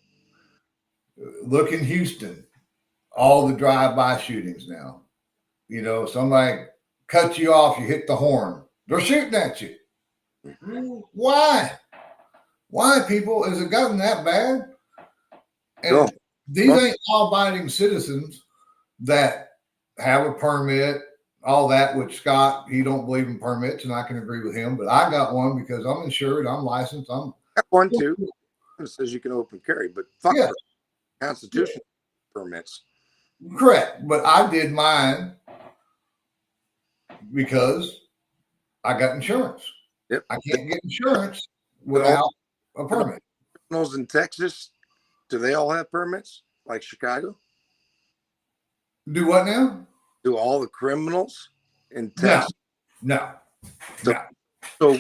Speaker 2: Look in Houston, all the drive-by shootings now. You know, somebody cuts you off, you hit the horn. They're shooting at you. Why? Why, people? Has it gotten that bad? And these ain't law-abiding citizens that have a permit, all that, which Scott, he don't believe in permits, and I can agree with him, but I got one because I'm insured, I'm licensed, I
Speaker 1: got one too. It says you can open carry, but fuck
Speaker 2: yeah.
Speaker 1: Constitution permits.
Speaker 2: Correct. But I did mine because I got insurance.
Speaker 1: Yep.
Speaker 2: I can't get insurance without a permit.
Speaker 1: Criminals in Texas, do they all have permits like Chicago?
Speaker 2: Do what now?
Speaker 1: Do all the criminals in Texas?
Speaker 2: No.
Speaker 1: So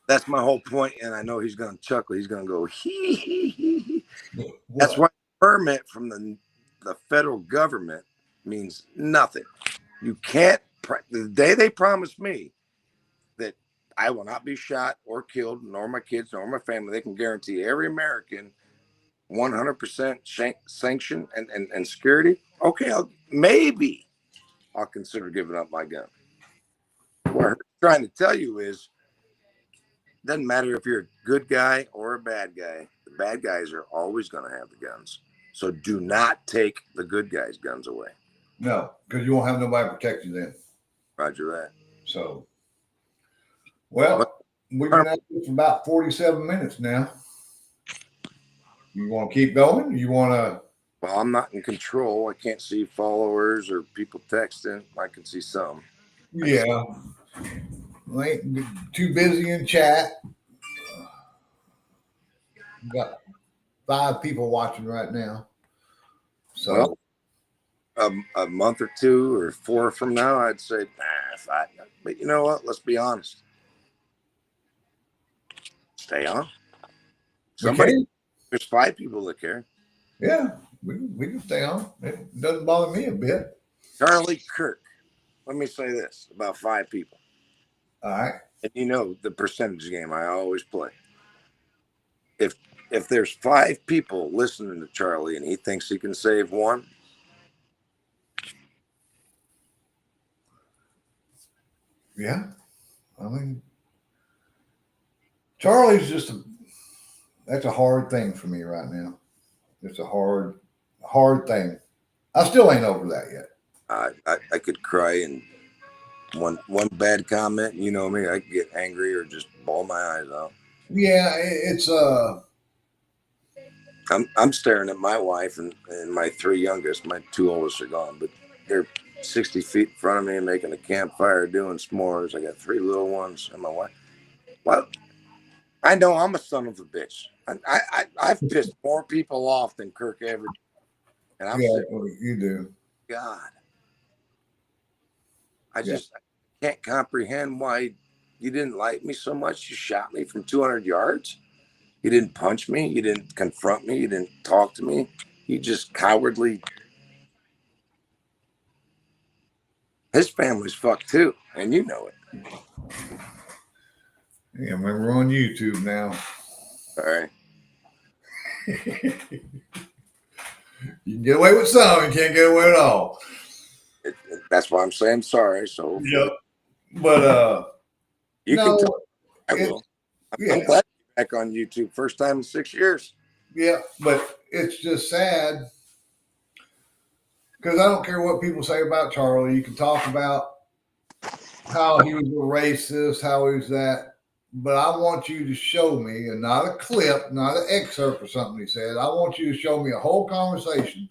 Speaker 1: that's my whole point, and I know he's going to chuckle. He's going to go, hee, hee, hee, hee. That's why permit from the federal government means nothing. You can't, the day they promised me that I will not be shot or killed, nor my kids, nor my family, they can guarantee every American 100% sanction and security. Okay, maybe I'll consider giving up my gun. What I'm trying to tell you is, doesn't matter if you're a good guy or a bad guy. The bad guys are always going to have the guns. So do not take the good guys' guns away.
Speaker 2: No, because you won't have nobody to protect you then.
Speaker 1: Roger that.
Speaker 2: So, well, we've been at this for about 47 minutes now. You want to keep going? You want to?
Speaker 1: Well, I'm not in control. I can't see followers or people texting. I can see some.
Speaker 2: Yeah. I ain't too busy in chat. Got 5 people watching right now. So
Speaker 1: a month or 2 or 4 from now, I'd say, 5. But you know what? Let's be honest. Stay on. Somebody, there's 5 people that care.
Speaker 2: Yeah, we can stay on. It doesn't bother me a bit.
Speaker 1: Charlie Kirk. Let me say this about 5 people.
Speaker 2: All right.
Speaker 1: And you know the percentage game I always play. If there's 5 people listening to Charlie and he thinks he can save 1,
Speaker 2: yeah, I mean, Charlie's that's a hard thing for me right now. It's a hard thing. I still ain't over that yet.
Speaker 1: I could cry and one bad comment, you know me, I could get angry or just bawl my eyes out.
Speaker 2: Yeah, it's
Speaker 1: I'm staring at my wife and my 3 youngest. My 2 oldest are gone, but they're 60 feet in front of me making a campfire, doing s'mores. I got 3 little ones and my wife. Well, I know I'm a son of a bitch. I've pissed more people off than Kirk ever did. And I'm saying,
Speaker 2: you do.
Speaker 1: God, I just can't comprehend why you didn't like me so much. You shot me from 200 yards. You didn't punch me. You didn't confront me. You didn't talk to me. You just cowardly. His family's fucked too, and you know it.
Speaker 2: Yeah, we're on YouTube now.
Speaker 1: All right.
Speaker 2: You can get away with some, you can't get away with all.
Speaker 1: That's why I'm saying sorry. So,
Speaker 2: yep. But
Speaker 1: you can tell. I will. I'm glad you're back on YouTube. First time in 6 years.
Speaker 2: Yeah, but it's just sad because I don't care what people say about Charlie. You can talk about how he was a racist, how he was that. But I want you to show me, and not a clip, not an excerpt or something he said. I want you to show me a whole conversation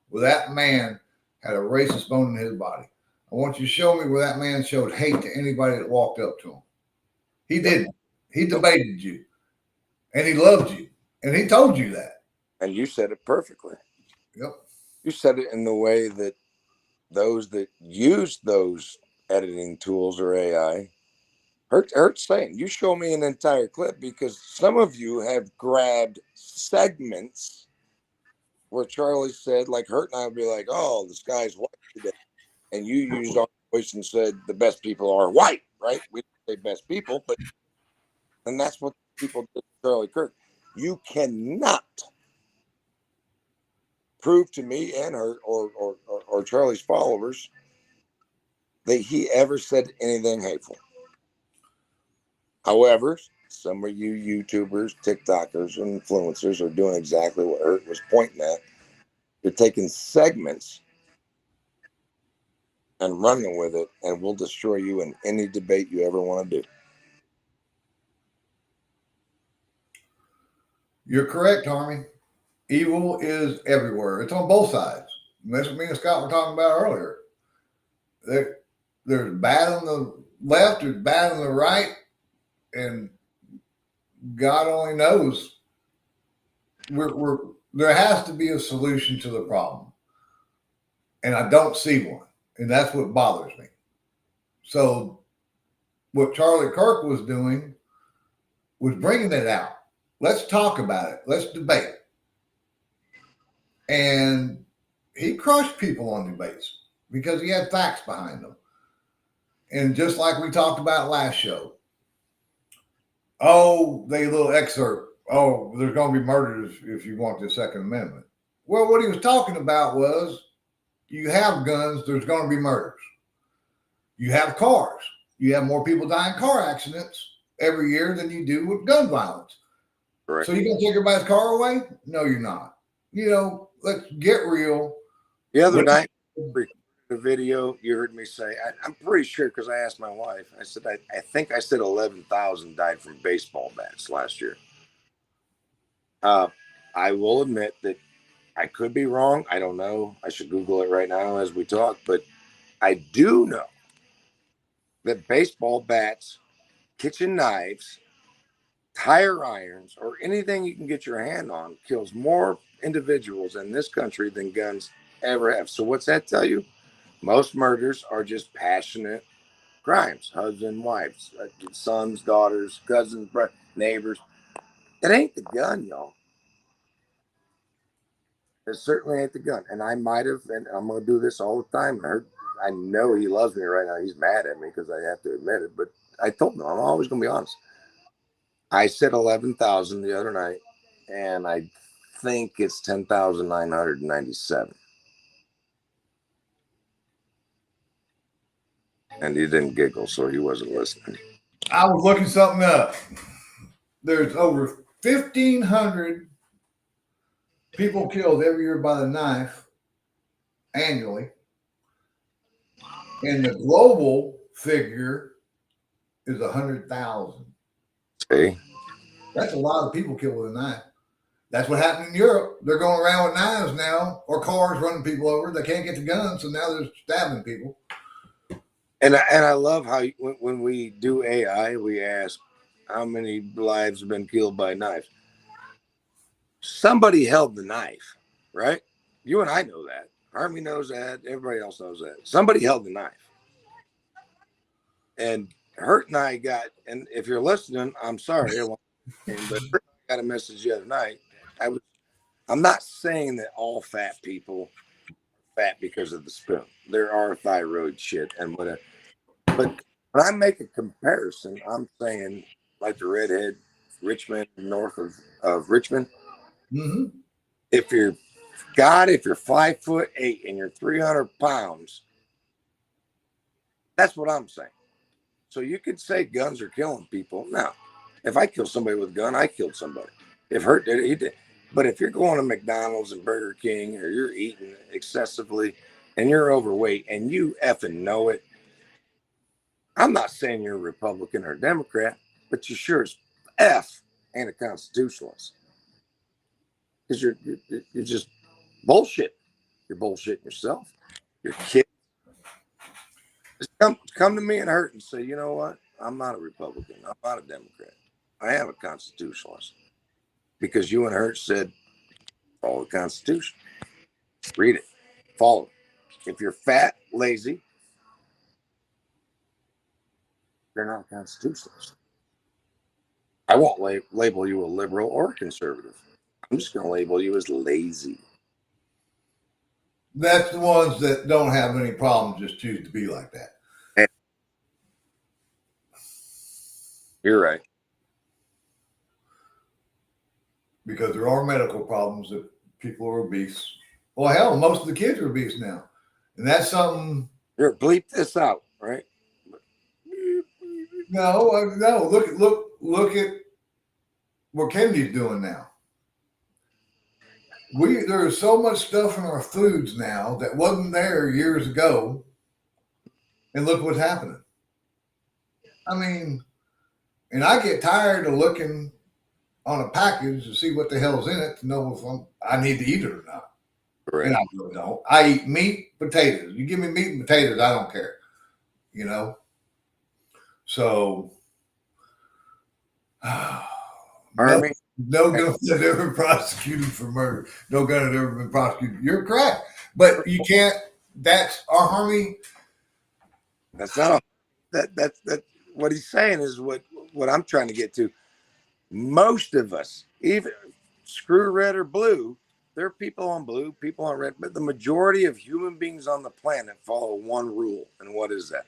Speaker 2: where that man had a racist bone in his body. I want you to show me where that man showed hate to anybody that walked up to him. He didn't. He debated you, and he loved you, and he told you that.
Speaker 1: And you said it perfectly.
Speaker 2: Yep.
Speaker 1: You said it in the way that those that use those editing tools or AI hurts saying. You show me an entire clip, because some of you have grabbed segments where Charlie said, like Hurt and I would be like, "Oh, the sky's white today," and you used our voice and said the best people are white, right? We didn't say best people, but and that's what people did to Charlie Kirk. You cannot prove to me and Hurt or Charlie's followers that he ever said anything hateful. However, some of you YouTubers, TikTokers, and influencers are doing exactly what Hurt was pointing at. You're taking segments and running with it, and we'll destroy you in any debate you ever want to do.
Speaker 2: You're correct, Tommy. Evil is everywhere. It's on both sides. And that's what me and Scott were talking about earlier. There's bad on the left, there's bad on the right, and God only knows. There has to be a solution to the problem, and I don't see one, and that's what bothers me. So, what Charlie Kirk was doing was bringing it out. Let's talk about it. Let's debate. And he crushed people on debates because he had facts behind them. And just like we talked about last show, they little excerpt. Oh, there's going to be murders if you want the Second Amendment. Well, what he was talking about was you have guns, there's going to be murders. You have cars. You have more people die in car accidents every year than you do with gun violence.
Speaker 1: Correct.
Speaker 2: So you're going to take everybody's car away? No, you're not. Let's get real.
Speaker 1: The other night, the video, you heard me say, I'm pretty sure, because I asked my wife, I said, I think I said 11,000 died from baseball bats last year. I will admit that I could be wrong. I don't know. I should Google it right now as we talk. But I do know that baseball bats, kitchen knives, tire irons, or anything you can get your hand on kills more individuals in this country than guns ever have. So what's that tell you? Most murders are just passionate crimes. Husband, wives, sons, daughters, cousins, neighbors. It ain't the gun, y'all. It certainly ain't the gun. And I might have, and I'm going to do this all the time. I know he loves me right now. He's mad at me because I have to admit it. But I told him, I'm always going to be honest. I said 11,000 the other night, and I think it's 10,997. And he didn't giggle, so he wasn't listening.
Speaker 2: I was looking something up. There's over 1,500 people killed every year by the knife annually. And the global figure is 100,000.
Speaker 1: See?
Speaker 2: That's a lot of people killed with a knife. That's what happened in Europe. They're going around with knives now, or cars running people over. They can't get the guns, so now they're stabbing people.
Speaker 1: And I love how when we do AI, we ask how many lives have been killed by knives. Somebody held the knife, right? You and I know that. Harvey knows that. Everybody else knows that. Somebody held the knife. And Hurt and I got, and if you're listening, I'm sorry, but Hurt got a message the other night. I'm not saying that all fat people are fat because of the spoon. There are thyroid shit and whatever. But when I make a comparison, I'm saying like the redhead, Richmond, north of Richmond.
Speaker 2: Mm-hmm.
Speaker 1: If you're 5'8" and you're 300 pounds, that's what I'm saying. So you could say guns are killing people. Now, if I kill somebody with a gun, I killed somebody. If Hurt did it, he did. But if you're going to McDonald's and Burger King, or you're eating excessively and you're overweight and you effing know it, I'm not saying you're a Republican or a Democrat, but you sure as F ain't a constitutionalist. Because you're just bullshit. You're bullshitting yourself. Your kid. Just come to me and hurt and say, you know what? I'm not a Republican. I'm not a Democrat. I am a constitutionalist. Because you and Hurt said, follow the Constitution. Read it. Follow it. If you're fat, lazy, you're not a constitutionalist. I won't label you a liberal or a conservative. I'm just going to label you as lazy.
Speaker 2: That's the ones that don't have any problems, just choose to be like that.
Speaker 1: Hey, you're right.
Speaker 2: Because there are medical problems that people are obese. Well, hell, most of the kids are obese now. And that's something.
Speaker 1: Here, bleep this out, right?
Speaker 2: No. Look at what Kennedy's doing now. There's so much stuff in our foods now that wasn't there years ago, and look what's happening. I mean, and I get tired of looking on a package to see what the hell's in it to know if I need to eat it or not.
Speaker 1: Right.
Speaker 2: And I really don't. I eat meat, potatoes. You give me meat and potatoes, I don't care. You know. So,
Speaker 1: Army.
Speaker 2: No gun has ever been prosecuted for murder. No gun has ever been prosecuted. You're correct, but you can't. That's our army.
Speaker 1: That's not that. What he's saying is what I'm trying to get to. Most of us, even screw red or blue, there are people on blue, people on red, but the majority of human beings on the planet follow one rule, and what is that?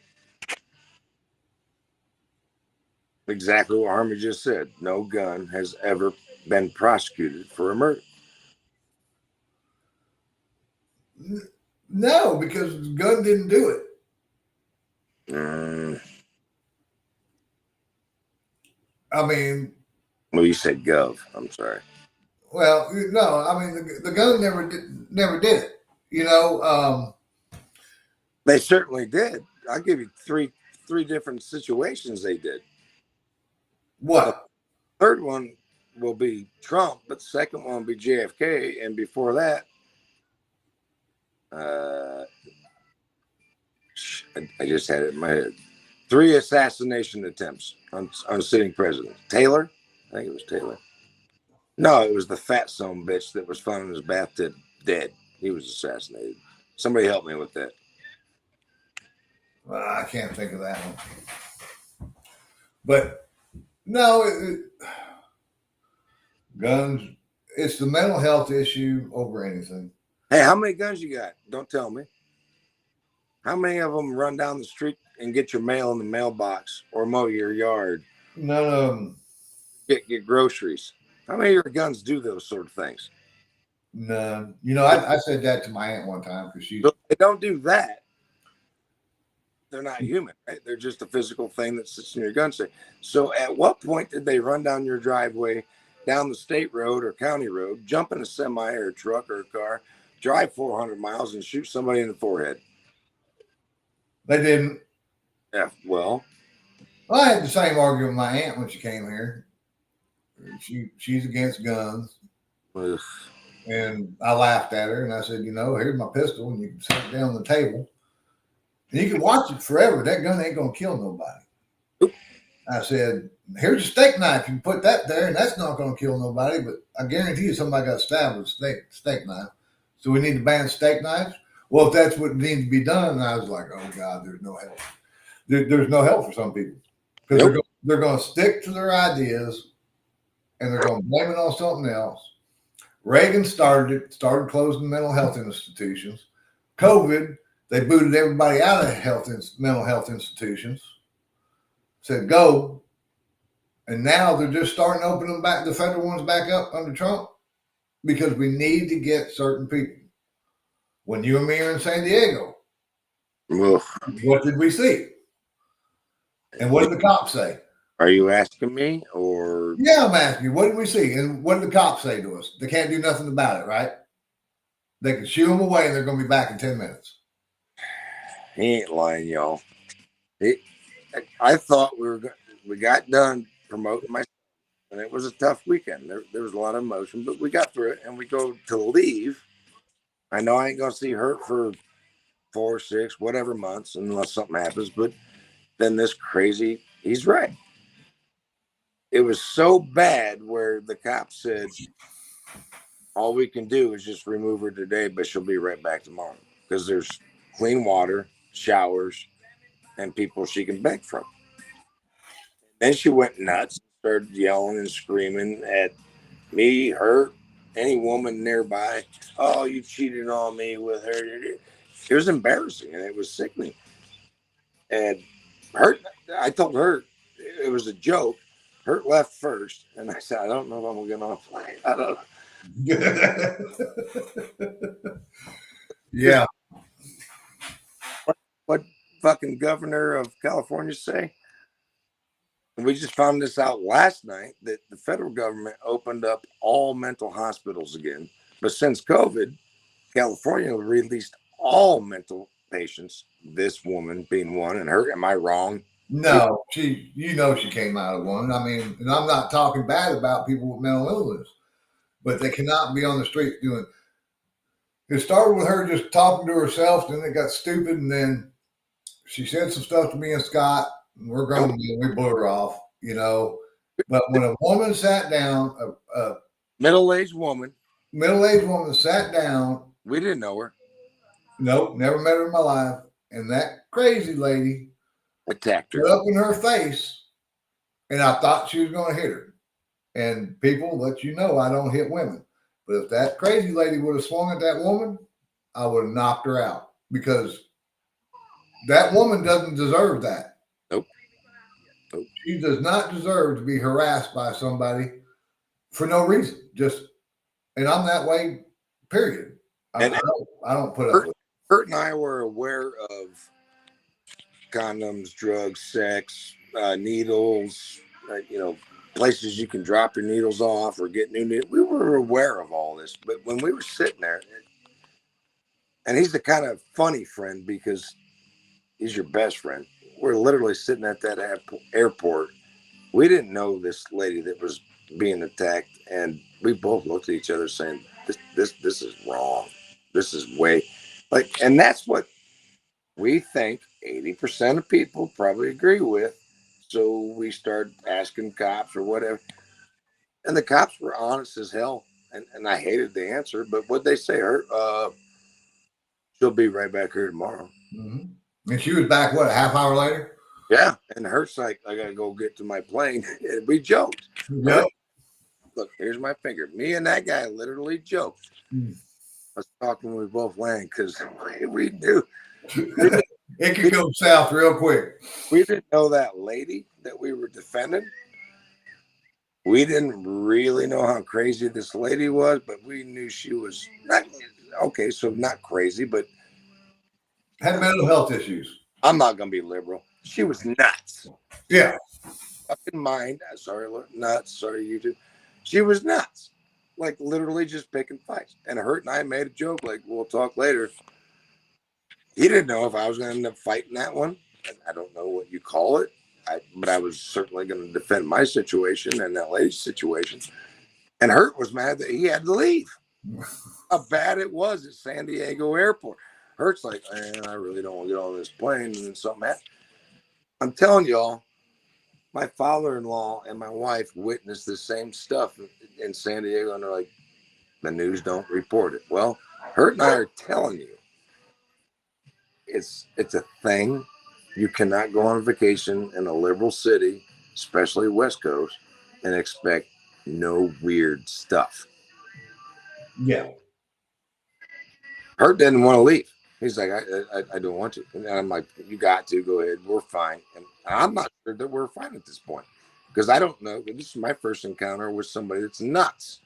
Speaker 1: Exactly what Army just said. No gun has ever been prosecuted for a murder.
Speaker 2: No, because the gun didn't do it. I mean,
Speaker 1: well, you said gov. I'm sorry.
Speaker 2: Well, no, I mean the gun never did it. You know,
Speaker 1: they certainly did. I'll give you three different situations they did.
Speaker 2: What?
Speaker 1: The third one will be Trump, but the second one will be JFK, and before that, I just had it in my head. 3 assassination attempts on sitting president. Taylor? I think it was Taylor. No, it was the fat son bitch that was found in his bathtub dead. He was assassinated. Somebody help me with that.
Speaker 2: Well, I can't think of that one. But no, guns, it's the mental health issue over anything.
Speaker 1: Hey, how many guns you got? Don't tell me. How many of them run down the street and get your mail in the mailbox or mow your yard?
Speaker 2: None of them.
Speaker 1: Get groceries. How many of your guns do those sort of things?
Speaker 2: None. You know, I said that to my aunt one time because she.
Speaker 1: They don't do that. They're not human, right? They're just a physical thing that sits in your gun safe. So at what point did they run down your driveway, down the state road or county road, jump in a semi or a truck or a car, drive 400 miles and shoot somebody in the forehead?
Speaker 2: They didn't.
Speaker 1: Yeah, well,
Speaker 2: I had the same argument with my aunt when she came here. She's against guns.
Speaker 1: Ugh.
Speaker 2: And I laughed at her and I said, you know, here's my pistol and you can set it down on the table. And you can watch it forever. That gun ain't going to kill nobody.
Speaker 1: Oop.
Speaker 2: I said, here's a steak knife. You can put that there and that's not going to kill nobody. But I guarantee you somebody got stabbed with a steak knife. So we need to ban steak knives? Well, if that's what needs to be done, and I was like, oh, God, there's no help. There's no help for some people. Because they're going to stick to their ideas and they're going to blame it on something else. Reagan started closing mental health institutions. COVID, they booted everybody out of mental health institutions. Said go. And now they're just starting to open them back, the federal ones back up under Trump, because we need to get certain people. When you and me are in San Diego,
Speaker 1: Ugh.
Speaker 2: What did we see? And what did the cops say?
Speaker 1: Are you asking me or?
Speaker 2: Yeah, I'm asking you. What did we see? And what did the cops say to us? They can't do nothing about it, right? They can shoo them away and they're going to be back in 10 minutes.
Speaker 1: He ain't lying, y'all. I thought we got done promoting my, and it was a tough weekend. There was a lot of emotion, but we got through it. And we go to leave. I know I ain't gonna see her for 4, 6, whatever months unless something happens. But then this crazy, he's right. It was so bad where the cop said, all we can do is just remove her today, but she'll be right back tomorrow because there's clean water, showers, and people she can beg from. Then she went nuts, started yelling and screaming at me, her, any woman nearby. Oh, you cheated on me with her. It was embarrassing and it was sickening. And Hurt, I told her it was a joke. Hurt left first, and I said, I don't know if I'm going to play. I don't know.
Speaker 2: Yeah.
Speaker 1: What fucking governor of California say? And we just found this out last night that the federal government opened up all mental hospitals again. But since COVID, California released all mental patients, this woman being one, and her, am I wrong?
Speaker 2: No, she came out of one. I mean, and I'm not talking bad about people with mental illness, but they cannot be on the street doing. It started with her just talking to herself, then it got stupid, and then she said some stuff to me and Scott, and we're grown, we blew her off, But when a woman sat down, a
Speaker 1: middle-aged woman
Speaker 2: sat down,
Speaker 1: we didn't know her.
Speaker 2: Nope, never met her in my life, and that crazy lady
Speaker 1: attacked her
Speaker 2: up in her face, and I thought she was going to hit her. And people let you know I don't hit women. But if that crazy lady would have swung at that woman, I would have knocked her out because that woman doesn't deserve that.
Speaker 1: Nope.
Speaker 2: She does not deserve to be harassed by somebody for no reason. And I'm that way, period. I don't put up with it.
Speaker 1: Kurt and I were aware of condoms, drugs, sex, needles, places you can drop your needles off or get new needles. We were aware of all this, but when we were sitting there, and he's the kind of funny friend because he's your best friend. We're literally sitting at that airport. We didn't know this lady that was being attacked, and we both looked at each other saying, "This is wrong. This is way like," and that's what we think 80% of people probably agree with. So we started asking cops or whatever. And the cops were honest as hell. And I hated the answer, but what'd they say? She'll be right back here tomorrow.
Speaker 2: Mm-hmm. And she was back, what, a half hour later?
Speaker 1: Yeah. And Hurt's like, I got to go get to my plane. And we joked.
Speaker 2: Yep.
Speaker 1: Look, here's my finger. Me and that guy literally joked. I was talking when we both landed because we knew.
Speaker 2: It could go south real quick.
Speaker 1: We didn't know that lady that we were defending. We didn't really know how crazy this lady was, but we knew she was not okay. So not crazy, but
Speaker 2: had mental health issues.
Speaker 1: I'm not gonna be liberal. She was nuts.
Speaker 2: Yeah.
Speaker 1: Fucking mind. Sorry, nuts. Sorry, you too. She was nuts. Like literally just picking fights. And Hurt and I made a joke, like, we'll talk later. He didn't know if I was going to end up fighting that one. I don't know what you call it, but I was certainly going to defend my situation and that lady's situation. And Hurt was mad that he had to leave. How bad it was at San Diego Airport. Hurt's like, man, I really don't want to get on this plane. And then something happened. I'm telling y'all, my father-in-law and my wife witnessed the same stuff in San Diego, and they're like, the news don't report it. Well, Hurt and I are telling you, it's a thing. You cannot go on vacation in a liberal city, especially West Coast, and expect no weird stuff.
Speaker 2: Yeah.
Speaker 1: Hurt didn't want to leave. He's like, I don't want to. And I'm like, you got to go ahead. We're fine. And I'm not sure that we're fine at this point because I don't know. This is my first encounter with somebody that's nuts.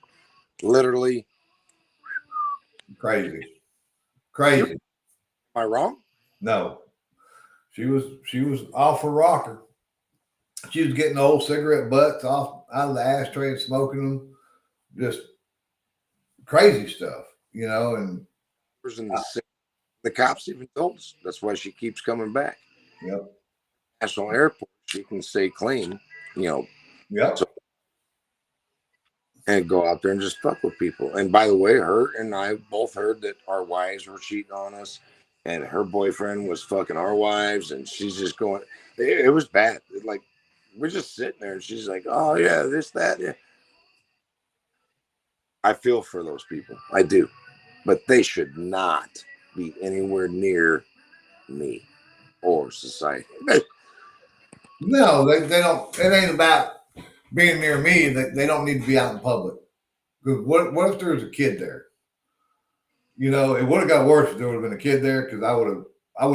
Speaker 1: Literally
Speaker 2: crazy.
Speaker 1: Am I wrong?
Speaker 2: No. She was off her rocker. She was getting old cigarette butts out of the ashtray and smoking them. Just crazy stuff, and
Speaker 1: the cops even told us that's why she keeps coming back.
Speaker 2: Yep.
Speaker 1: national airports, you can stay clean,
Speaker 2: Yep.
Speaker 1: so, and go out there and just fuck with people. And by the way, her and I both heard that our wives were cheating on us, and her boyfriend was fucking our wives, and she's just going. It was bad. Like we're just sitting there, and she's like, "Oh yeah, this, that." Yeah. I feel for those people. I do, but they should not be anywhere near me or society.
Speaker 2: No, they don't. It ain't about being near me. They don't need to be out in public. Because what if there was a kid there? It would have got worse if there would have been a kid there because I would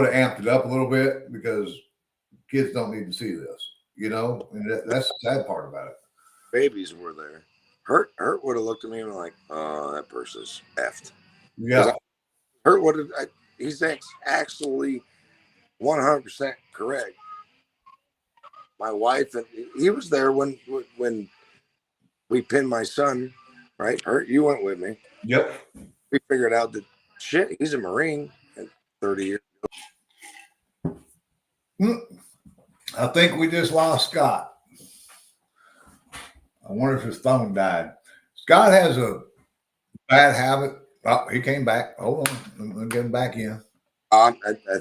Speaker 2: have amped it up a little bit because kids don't need to see this. And that's the sad part about it.
Speaker 1: Babies were there. Hurt would have looked at me and been like, "Oh, that person's effed."
Speaker 2: Yeah.
Speaker 1: Hurt would have. He's actually 100% correct. My wife and he was there when we pinned my son. Right, Hurt. You went with me.
Speaker 2: Yep.
Speaker 1: We figured out that shit. He's a Marine and 30 years.
Speaker 2: I think we just lost Scott. I wonder if his phone died. Scott has a bad habit. Oh, he came back. Hold on. Let me get him back in.
Speaker 1: I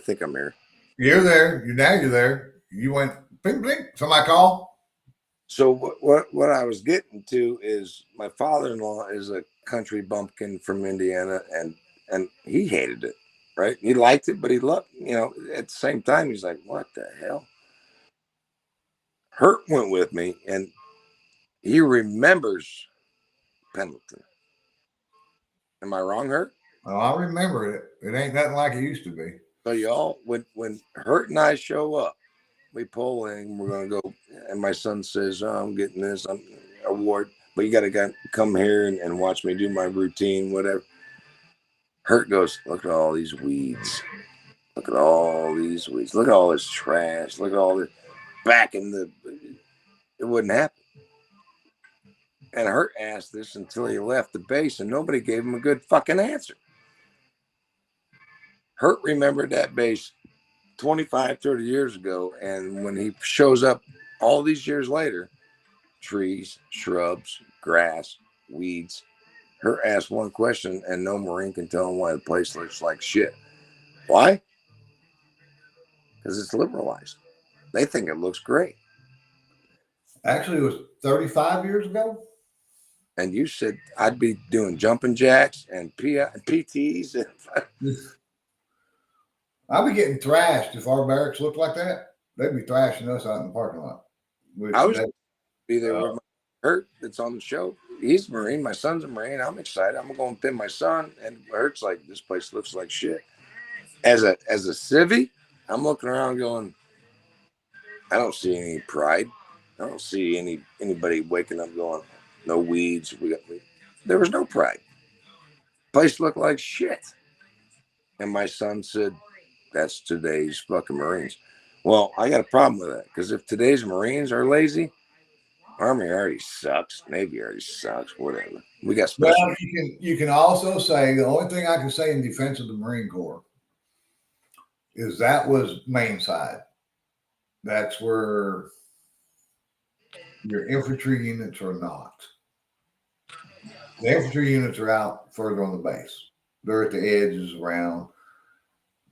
Speaker 1: think I'm here.
Speaker 2: You're there. You're there. You went ping, ping. Somebody call?
Speaker 1: So what I was getting to is my father-in-law is a country bumpkin from Indiana, and he hated it, right? He liked it, but he loved, at the same time, he's like, what the hell? Hurt went with me, and he remembers Pendleton. Am I wrong, Hurt?
Speaker 2: Oh, I remember it. It ain't nothing like it used to be.
Speaker 1: So y'all, when Hurt and I show up, we pull in, we're gonna go, and my son says, "Oh, I'm getting this award, but you gotta come here and watch me do my routine, whatever." Hurt goes, "Look at all these weeds. Look at all these weeds. Look at all this trash. Look at all this back in the." It wouldn't happen. And Hurt asked this until he left the base, and nobody gave him a good fucking answer. Hurt remembered that base 25, 30 years ago, and when he shows up all these years later, trees, shrubs, grass, weeds. Hurt asked one question, and no Marine can tell him why the place looks like shit. Why? Because it's liberalized. They think it looks great.
Speaker 2: Actually, it was 35 years ago.
Speaker 1: And you said I'd be doing jumping jacks and PTs.
Speaker 2: I'd be getting thrashed if our barracks looked like that. They'd be thrashing us out in the parking lot.
Speaker 1: I was be there with my Hurt that's on the show. He's a Marine. My son's a Marine. I'm excited. I'm going to pin my son. And Hurt's like, this place looks like shit. As a civvy, I'm looking around going, I don't see any pride. I don't see anybody waking up going, no weeds. There was no pride. Place looked like shit. And my son said, that's today's fucking Marines. Well, I got a problem with that because if today's Marines are lazy, Army already sucks. Navy already sucks. Whatever. We got special.
Speaker 2: Well, you can also say the only thing I can say in defense of the Marine Corps is that was main side. That's where your infantry units are not. The infantry units are out further on the base. They're at the edges around.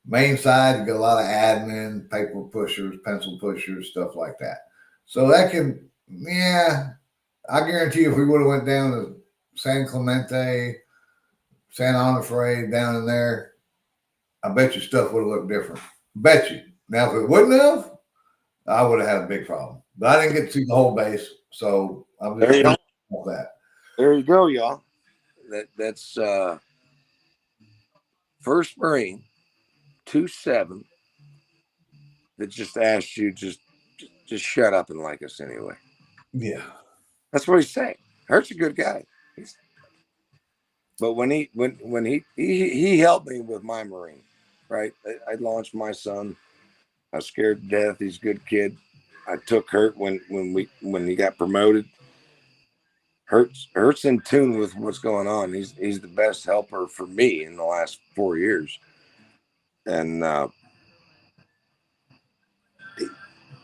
Speaker 2: Main side, you got a lot of admin, paper pushers, pencil pushers, stuff like that. So that can, I guarantee you if we would have went down to San Clemente, San Onofre, down in there, I bet you stuff would have looked different. Bet you. Now, if it wouldn't have, I would have had a big problem. But I didn't get to see the whole base, so I'm just
Speaker 1: there
Speaker 2: off that.
Speaker 1: There you go, y'all. That's 1st Marine 27 that just asked you just shut up and like us anyway.
Speaker 2: Yeah,
Speaker 1: that's what he's saying. Hurt's a good guy. But when he helped me with my Marine, right? I launched my son. I was scared to death. He's a good kid. I took Hurt when he got promoted. Hurt's in tune with what's going on. He's the best helper for me in the last 4 years. And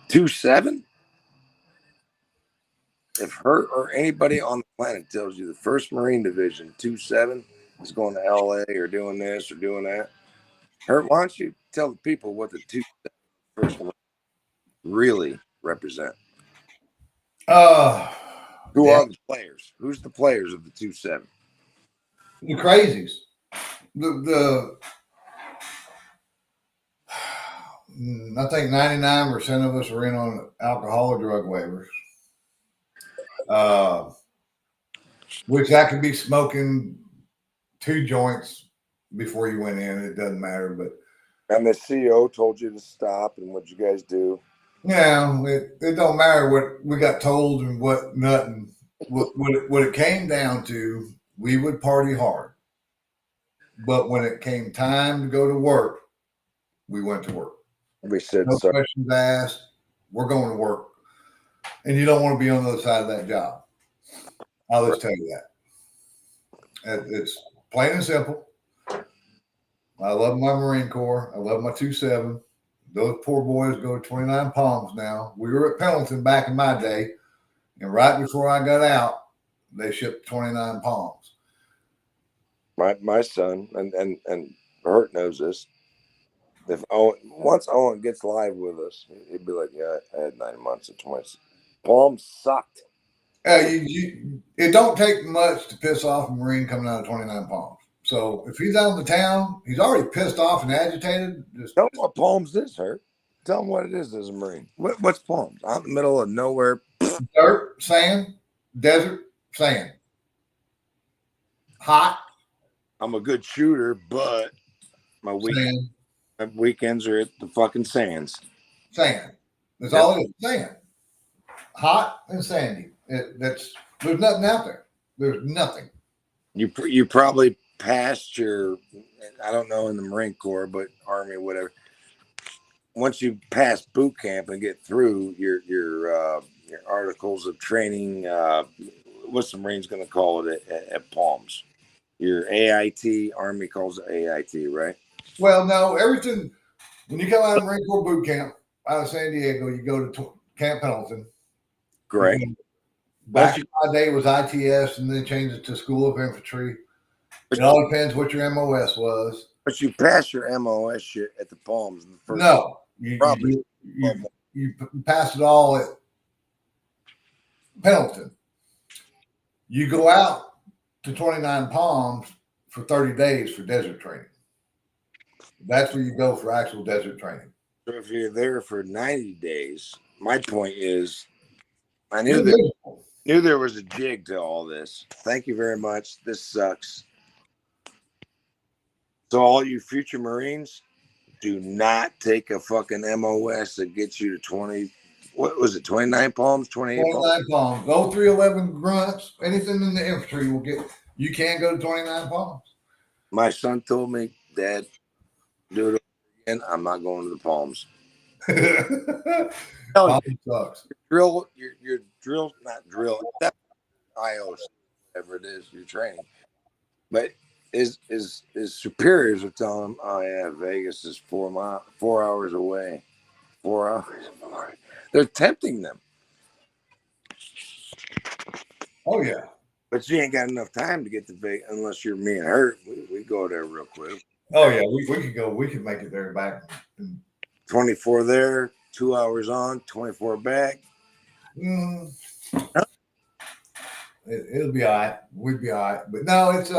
Speaker 1: 2-7. If her or anybody on the planet tells you the First Marine Division 2-7 is going to LA or doing this or doing that, Hurt, why don't you tell the people what the 2 First Marine really represent? Who
Speaker 2: Yeah,
Speaker 1: are the players? Who's the players of the 2-7?
Speaker 2: the crazies. The I think 99% of us are in on alcohol or drug waivers. Which I could be smoking 2 joints before you went in. It doesn't matter, but
Speaker 1: And the CEO told you to stop, and what you guys do?
Speaker 2: yeah, it don't matter what we got told and what nothing. What it came down to, we would party hard, but when it came time to go to work, we went to work.
Speaker 1: We said,
Speaker 2: No
Speaker 1: sorry.
Speaker 2: questions asked. We're going to work, and you don't want to be on the other side of that job. I'll just tell you that. It's plain and simple. I love my Marine Corps. I love my 2-7. Those poor boys go to 29 Palms now. We were at Pendleton back in my day, and right before I got out, they shipped 29 Palms.
Speaker 1: My son and Hurt knows this. If once Owen gets live with us, he'd be like, "Yeah, I had 9 months of 20. Palms sucked."
Speaker 2: It don't take much to piss off a Marine coming out of 29 Palms. So if he's out in the town, he's already pissed off and agitated. Just
Speaker 1: Tell him what Palms is, Hurt. Tell him what it is as a Marine. What's Palms? Out in the middle of nowhere.
Speaker 2: dirt, sand, desert, sand. Hot,
Speaker 1: I'm a good shooter, but my weekends are at the fucking sands.
Speaker 2: sand. That's all it is. Sand. Hot and sandy. There's nothing out there. There's nothing.
Speaker 1: You probably passed your, I don't know in the Marine Corps, but Army, whatever. Once you pass boot camp and get through your articles of training, what's the Marines going to call it at Palms? Your AIT, Army calls it AIT, right?
Speaker 2: Well, no, everything. When you come out of Marine Corps boot camp out of San Diego, you go to Camp Pendleton.
Speaker 1: Great.
Speaker 2: Back in my day, it was ITS, and then changed it to School of Infantry. It all depends what your MOS was.
Speaker 1: But you pass your MOS shit at the Palms. In the first
Speaker 2: no, you pass it all at Pendleton. You go out to 29 Palms for 30 days for desert training. That's where you go for actual desert training.
Speaker 1: So if you're there for 90 days, my point is, I knew there was a jig to all this. Thank you very much. This sucks. So all you future Marines, do not take a fucking MOS that gets you to 20. What was it? 29 Palms, 28
Speaker 2: 29 Palms. Go 311 grunts. Anything in the infantry will get. You can't go to 29 Palms.
Speaker 1: My son told me, Dad, do it again. I'm not going to the Palms.
Speaker 2: Palms sucks.
Speaker 1: Your drill, not drill. That IOS, whatever it is, you're training. But his superiors are telling him, "Oh yeah, Vegas is 4 hours away. 4 hours." They're tempting them.
Speaker 2: Oh yeah.
Speaker 1: But you ain't got enough time to get to Vegas unless you're me and Hurt. We go there real quick.
Speaker 2: Oh yeah, we could go. We could make it there and back.
Speaker 1: 24 there, 2 hours on, 24 back.
Speaker 2: It'll be all right. We'd be all right. But no, it's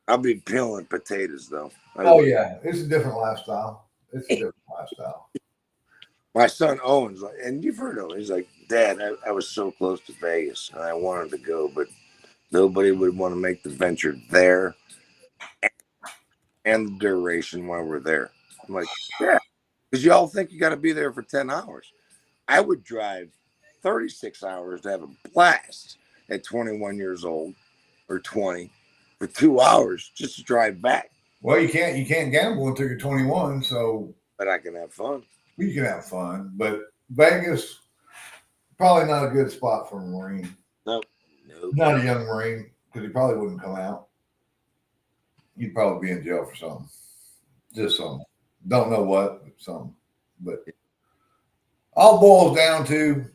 Speaker 1: I'll be peeling potatoes though.
Speaker 2: Oh yeah, it's a different lifestyle. It's a different lifestyle.
Speaker 1: My son Owen's like, and you've heard of him. He's like, Dad, I was so close to Vegas and I wanted to go, but nobody would want to make the venture there and the duration while we're there. I'm like, yeah, because y'all think you got to be there for 10 hours. I would drive 36 hours to have a blast at 21 years old or 20 for 2 hours just to drive back.
Speaker 2: Well, you can't gamble until you're 21, so.
Speaker 1: But I can have fun.
Speaker 2: You can have fun, but Vegas probably not a good spot for a Marine.
Speaker 1: Nope.
Speaker 2: Not a young Marine, because he probably wouldn't come out. He'd probably be in jail for something. Just something. Don't know what, something. But all boils down to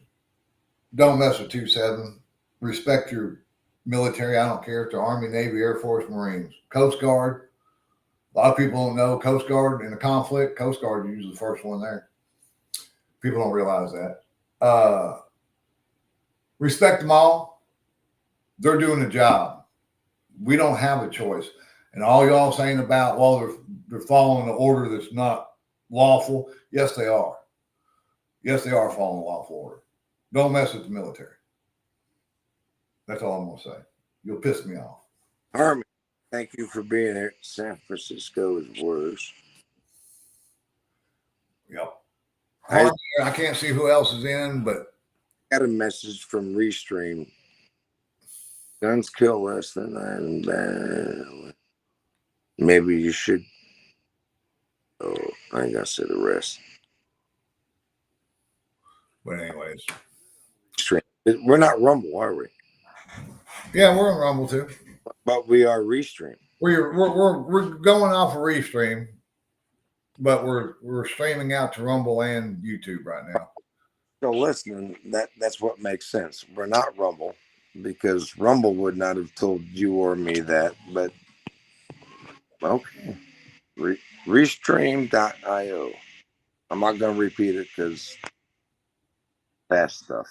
Speaker 2: don't mess with 2-7. Respect your military. I don't care if they're Army, Navy, Air Force, Marines, Coast Guard. A lot of people don't know Coast Guard in a conflict. Coast Guard is usually the first one there. People don't realize that. Respect them all. They're doing a job. We don't have a choice. And all y'all saying about, well, they're following an order that's not lawful. Yes, they are. Yes, they are following a lawful order. Don't mess with the military. That's all I'm going to say. You'll piss me off.
Speaker 1: Army, thank you for being here. San Francisco is worse.
Speaker 2: Yep. I can't see who else is in, but
Speaker 1: got a message from Restream. Guns kill less than that. Maybe you should. Oh, I ain't gonna say the rest.
Speaker 2: But anyways,
Speaker 1: we're not Rumble, are we?
Speaker 2: Yeah, we're on Rumble too.
Speaker 1: But we are Restream.
Speaker 2: We're going off of Restream, but we're streaming out to Rumble and YouTube right now.
Speaker 1: So listening, that's what makes sense. We're not Rumble because Rumble would not have told you or me that. But okay, Restream.io. I'm not gonna repeat it because past stuff.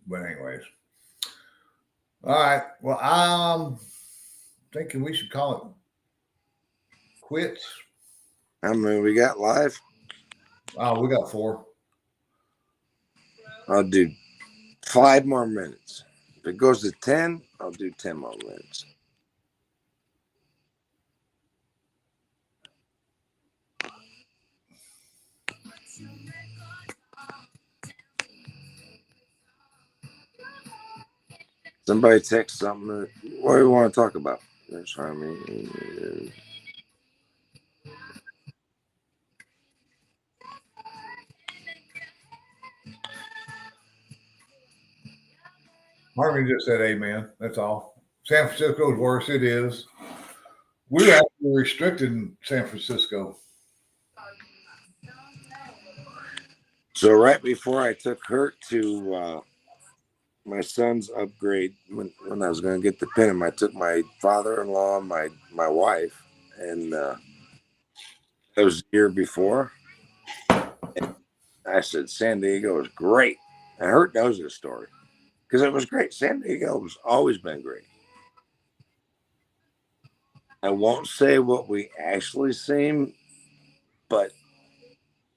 Speaker 2: But anyways, all right. Well, I'm thinking we should call it quits.
Speaker 1: How many we got live?
Speaker 2: Oh, we got 4.
Speaker 1: I'll do 5 more minutes. If it goes to 10, I'll do 10 more minutes. Somebody text something. What do you want to talk about? That's Harmony.
Speaker 2: Harvey just said amen. That's all. San Francisco's worse. It is. We're actually restricted in San Francisco.
Speaker 1: So right before I took her to my son's upgrade, when I was going to get the pin, I took my father-in-law, my wife, and it was the year before. And I said, San Diego is great. And Hurt knows this story because it was great. San Diego has always been great. I won't say what we actually seen, but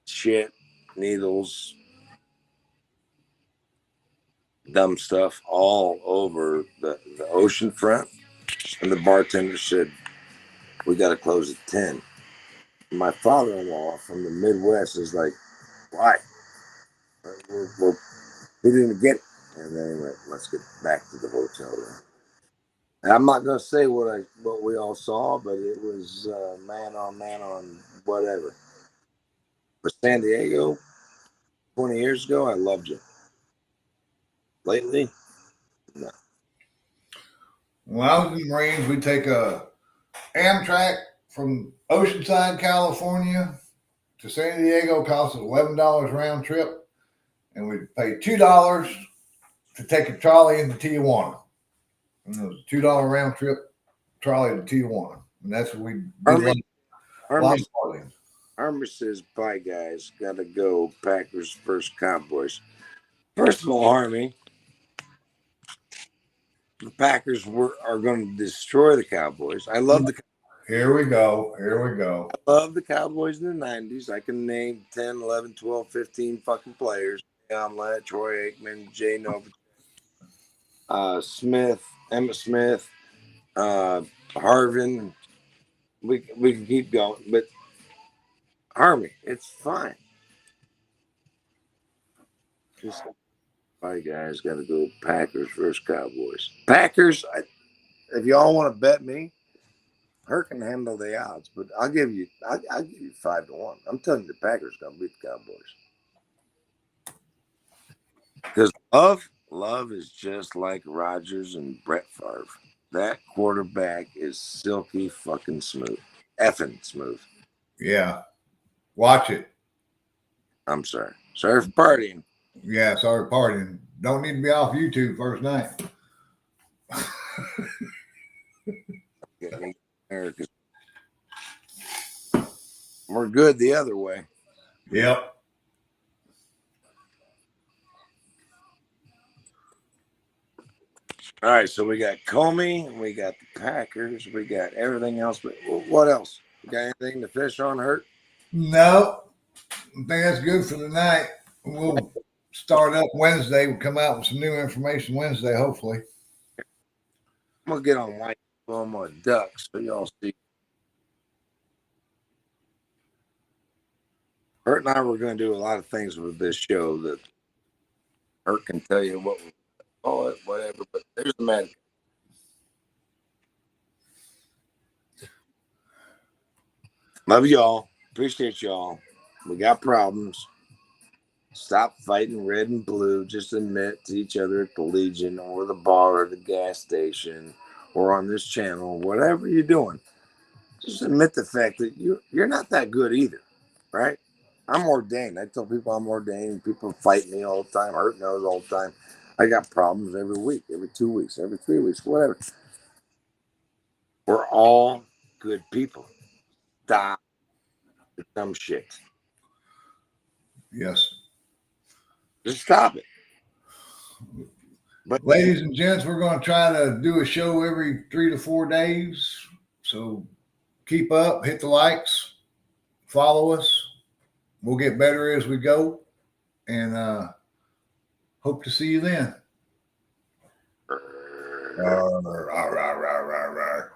Speaker 1: shit, needles, dumb stuff all over the ocean front. And the bartender said, we got to close at 10. My father-in-law from the Midwest is like, why? He didn't get it. And then anyway, let's get back to the hotel room. And I'm not going to say what we all saw, but it was man on whatever. But San Diego, 20 years ago, I loved you. Lately, no.
Speaker 2: When I was in the Marines, we take a Amtrak from Oceanside, California to San Diego. Cost us $11 round trip, and we paid $2 to take a trolley into Tijuana. And it was a $2 round trip trolley to Tijuana, and that's what we did.
Speaker 1: Army says, bye, guys. Got to go. Packers versus Cowboys. First of all, Army, the Packers are going to destroy the Cowboys. I love the
Speaker 2: Here we go.
Speaker 1: I love the Cowboys in the 90s. I can name 10, 11, 12, 15 fucking players. John Lett, Troy Aikman, Jay Novacek, Smith, Emmitt Smith, Harvin. We can keep going. But Army, it's fine. Just, bye, guys. Got to go Packers versus Cowboys. Packers, if y'all want to bet me, Her can handle the odds, but I'll give you 5-1. I'm telling you, the Packers gonna beat the Cowboys because love is just like Rodgers and Brett Favre. That quarterback is silky fucking smooth, effing smooth.
Speaker 2: Yeah, Watch it.
Speaker 1: I'm sorry. Sorry for partying.
Speaker 2: Yeah, sorry, partying. Don't need to be off YouTube first night.
Speaker 1: Get me there 'cause we're good the other way.
Speaker 2: Yep.
Speaker 1: All right, so we got Comey, we got the Packers, we got everything else. But what else? You got anything to fish on, Hurt?
Speaker 2: No, I think that's good for the night. We'll start up Wednesday. We'll come out with some new information Wednesday, hopefully.
Speaker 1: I'm gonna get on white more ducks so y'all see. Hurt and I were going to do a lot of things with this show that Hurt can tell you what we call it, whatever. But there's the man. Love y'all. Appreciate y'all. We got problems. Stop fighting red and blue. Just admit to each other at the Legion or the bar or the gas station or on this channel, whatever you're doing. Just admit the fact that you're not that good either, right? I'm ordained. I tell people I'm ordained. People fight me all the time, hurt knows all the time. I got problems every week, every 2 weeks, every 3 weeks, whatever. We're all good people. Stop the dumb shit.
Speaker 2: Yes.
Speaker 1: Just stop it. But
Speaker 2: Ladies and gents, we're going to try to do a show every 3 to 4 days. So keep up, hit the likes, follow us. We'll get better as we go. And hope to see you then. Rawr, rawr, rawr, rawr, rawr.